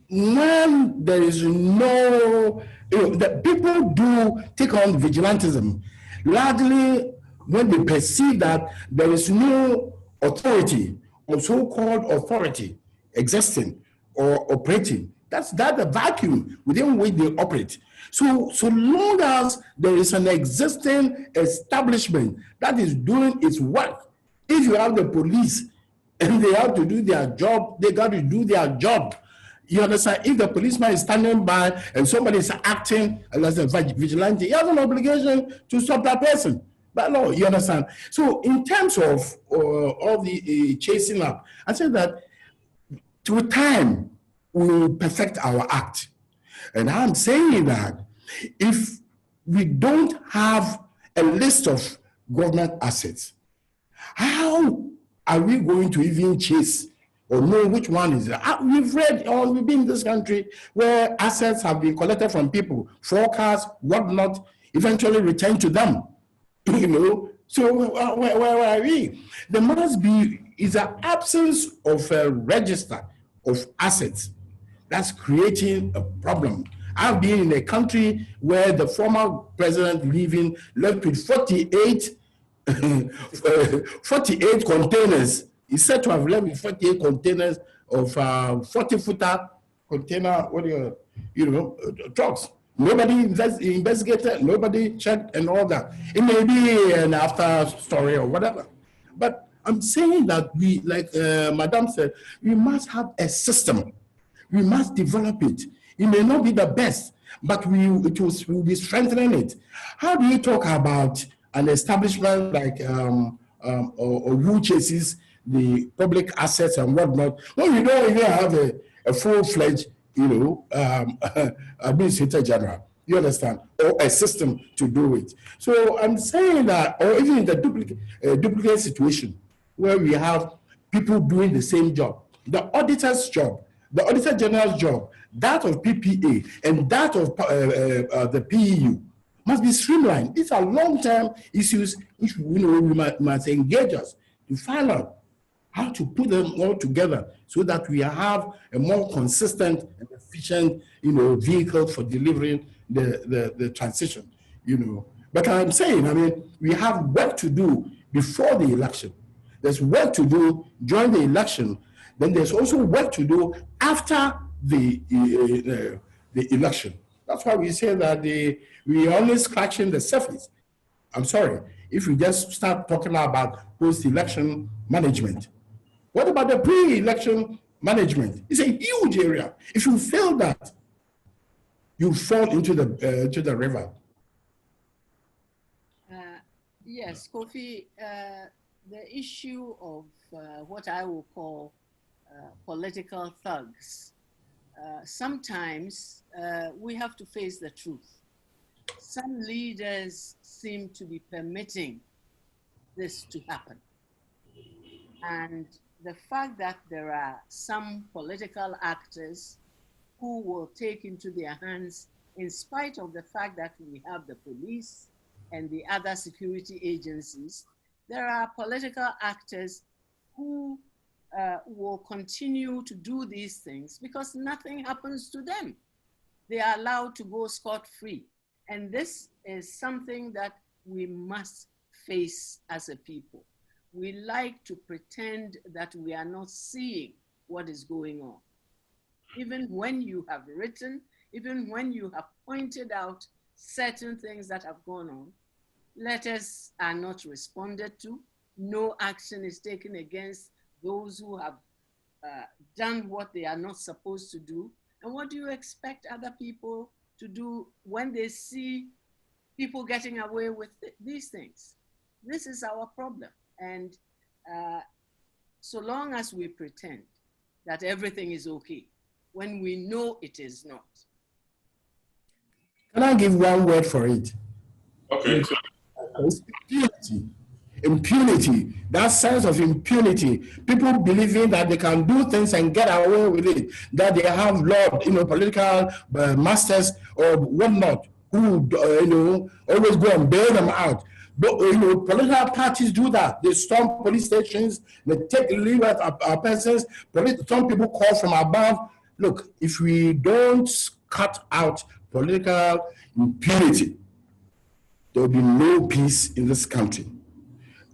when there is no, that people do take on vigilantism, largely when they perceive that there is no authority or so-called authority existing or operating. That's the vacuum within which they operate. So long as there is an existing establishment that is doing its work, if you have the police and they have to do their job, they got to do their job. You understand? If the policeman is standing by and somebody is acting as a vigilante, he has an obligation to stop that person. But no, you understand? So in terms of all the chasing up, I say that through time, we will perfect our act. And I'm saying that if we don't have a list of government assets, how are we going to even chase or know which one is it? We've read, or we've been in this country where assets have been collected from people, forecasts, whatnot, eventually returned to them. So where are we? There must be is an absence of a register of assets that's creating a problem. I've been in a country where the former president left with 48 containers. He's said to have left with 48 containers of 40-footer container, trucks. Nobody investigated, nobody checked and all that. It may be an after story or whatever. But I'm saying that we, like Madam said, we must have a system. We must develop it. It may not be the best, but we'll be strengthening it. How do you talk about an establishment like or who chases the public assets and whatnot when you don't even have a full-fledged, administrator general? You understand? Or a system to do it. So I'm saying that, or even in the duplicate situation where we have people doing the same job, the auditor's job, the auditor general's job, that of PPA, and that of the PEU must be streamlined. These are long-term issues which we must engage us to find out how to put them all together so that we have a more consistent and efficient, vehicle for delivering the transition, But I'm saying, we have work to do before the election. There's work to do during the election. Then there's also work to do after the election. That's why we say that we are only scratching the surface. I'm sorry, if we just start talking about post-election management. What about the pre-election management? It's a huge area. If you fail that, you fall into the river. Yes, Kofi, the issue of what I will call political thugs, sometimes we have to face the truth. Some leaders seem to be permitting this to happen. And the fact that there are some political actors who will take into their hands, in spite of the fact that we have the police and the other security agencies, there are political actors who will continue to do these things because nothing happens to them. They are allowed to go scot-free. And this is something that we must face as a people. We like to pretend that we are not seeing what is going on. Even when you have written, even when you have pointed out certain things that have gone on, letters are not responded to. No action is taken against those who have done what they are not supposed to do. And what do you expect other people to do when they see people getting away with these things? This is our problem. And so long as we pretend that everything is okay, when we know it is not. Can I give one word for it? Okay. Impunity, that sense of impunity, people believing that they can do things and get away with it, that they have political masters or whatnot, who always go and bail them out. But political parties do that. They storm police stations, they take leave at our persons. Some people call from above. Look, if we don't cut out political impunity, there will be no peace in this country.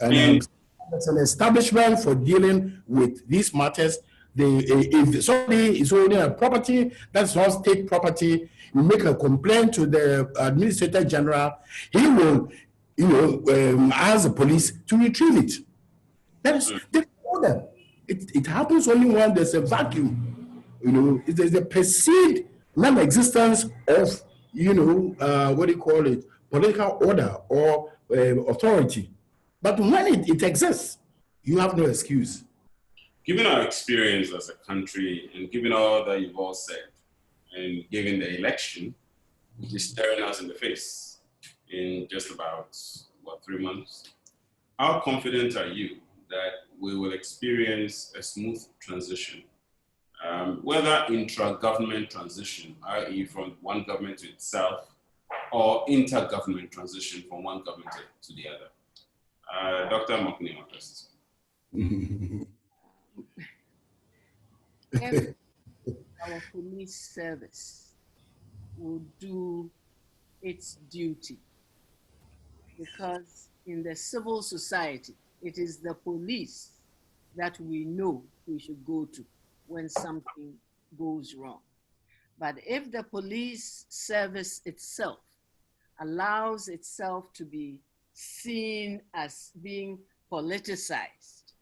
And it's an establishment for dealing with these matters. If somebody is holding a property that's not state property, you make a complaint to the administrator general, he will, ask the police to retrieve it. That's the order. It happens only when there's a vacuum. There's a perceived non-existence of, what do you call it, political order or authority. But when it exists, you have no excuse. Given our experience as a country and given all that you've all said, and given the election, which is staring us in the face in just about, 3 months, how confident are you that we will experience a smooth transition? Whether intra-government transition, i.e. from one government to itself, or inter-government transition from one government to the other. Dr. Amoako-Nuama first. If our police service will do its duty, because in the civil society, it is the police that we know we should go to when something goes wrong. But if the police service itself allows itself to be seen as being politicized,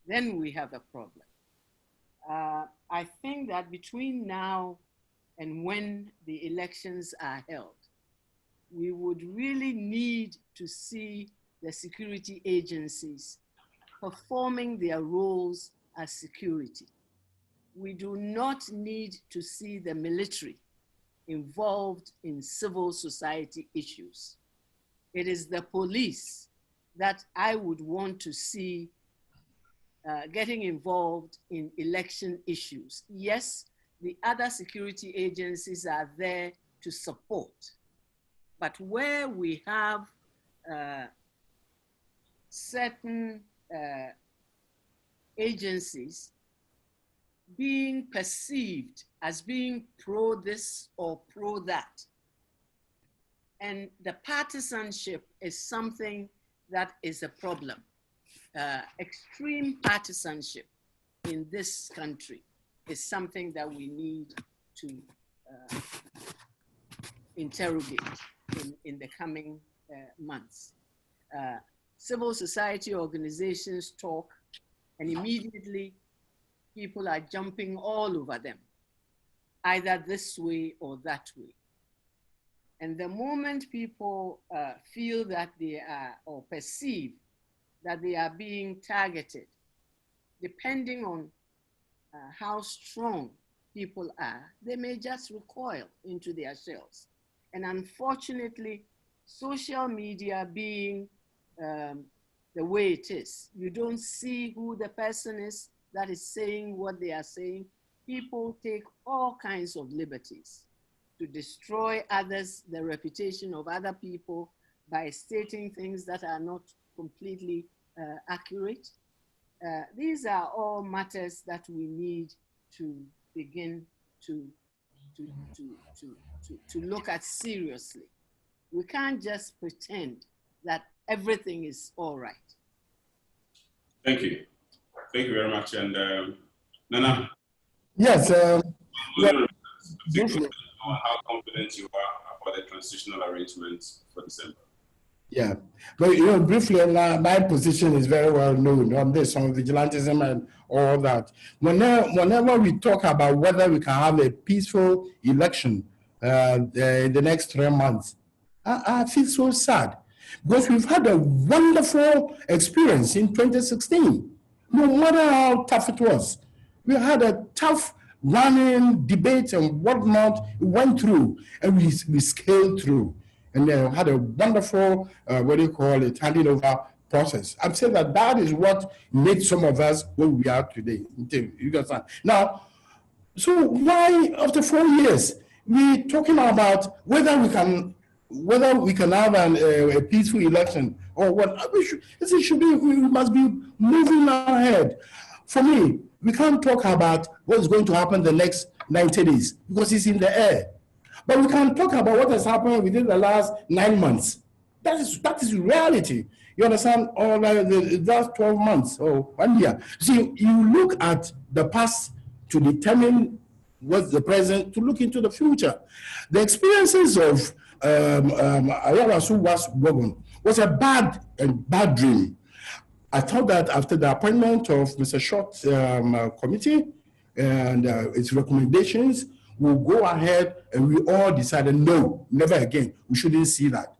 then we have a problem. I think that between now and when the elections are held, we would really need to see the security agencies performing their roles as security. We do not need to see the military involved in civil society issues. It is the police that I would want to see getting involved in election issues. Yes, the other security agencies are there to support, but where we have certain agencies being perceived as being pro this or pro that, and the partisanship is something that is a problem. Extreme partisanship in this country is something that we need to interrogate in the coming months. Civil society organizations talk, and immediately people are jumping all over them, either this way or that way. And the moment people feel that they are, or perceive that they are being targeted, depending on how strong people are, they may just recoil into their shells. And unfortunately, social media being the way it is, you don't see who the person is that is saying what they are saying. People take all kinds of liberties to destroy others, the reputation of other people, by stating things that are not completely accurate. These are all matters that we need to begin to look at seriously. We can't just pretend that everything is all right. Thank you. Thank you very much. And Nana? Yes. How confident you are about the transitional arrangements for December? Yeah, but briefly, my position is very well known on this, on vigilantism and all that. Whenever we talk about whether we can have a peaceful election in the next 3 months, I feel so sad, because we've had a wonderful experience in 2016. No matter how tough it was, we had a tough running debate and whatnot. We went through and we scaled through, and had a wonderful, handing over process. I'm saying that is what made some of us where we are today. You understand? Now, so why after 4 years we talking about whether we can have a peaceful election or what? We must be moving ahead. For me, we can't talk about what's going to happen the next 90 days because it's in the air. But we can talk about what has happened within the last 9 months. That is reality. You understand? Or the last 12 months or 1 year. See, you look at the past to determine what's the present, to look into the future. The experiences of Ayawasu was a bad dream. I thought that after the appointment of Mr. Short's committee and its recommendations, we'll go ahead, and we all decided, no, never again. We shouldn't see that.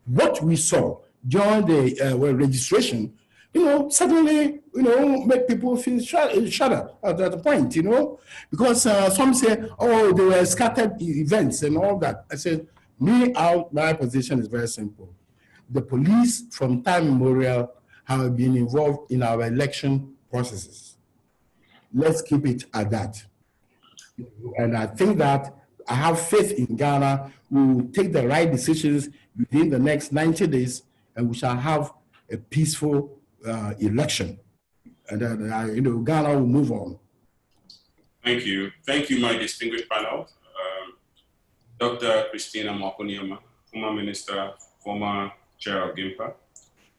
What we saw during the registration, suddenly, make people feel shudder at that point, because some say, oh, there were scattered events and all that. I said, my position is very simple. The police, from time immemorial, have been involved in our election processes. Let's keep it at that. And I think that I have faith in Ghana. We will take the right decisions within the next 90 days, and we shall have a peaceful election. And then, Ghana will move on. Thank you. Thank you, my distinguished panel. Dr. Christine Amoako-Nuama, former minister, former chair of GIMPA,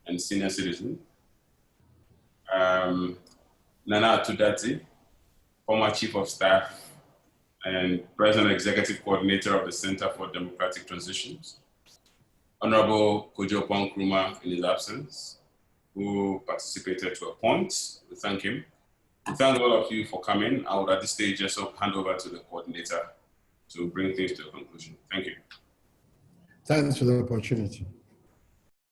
and senior citizen. Nana Dadzie, former chief of staff and present executive coordinator of the Center for Democratic Transitions. Honorable Kojo Nkrumah in his absence, who participated to a point. We thank him. We thank all of you for coming. I would at this stage just hand over to the coordinator to bring things to a conclusion. Thank you. Thanks for the opportunity.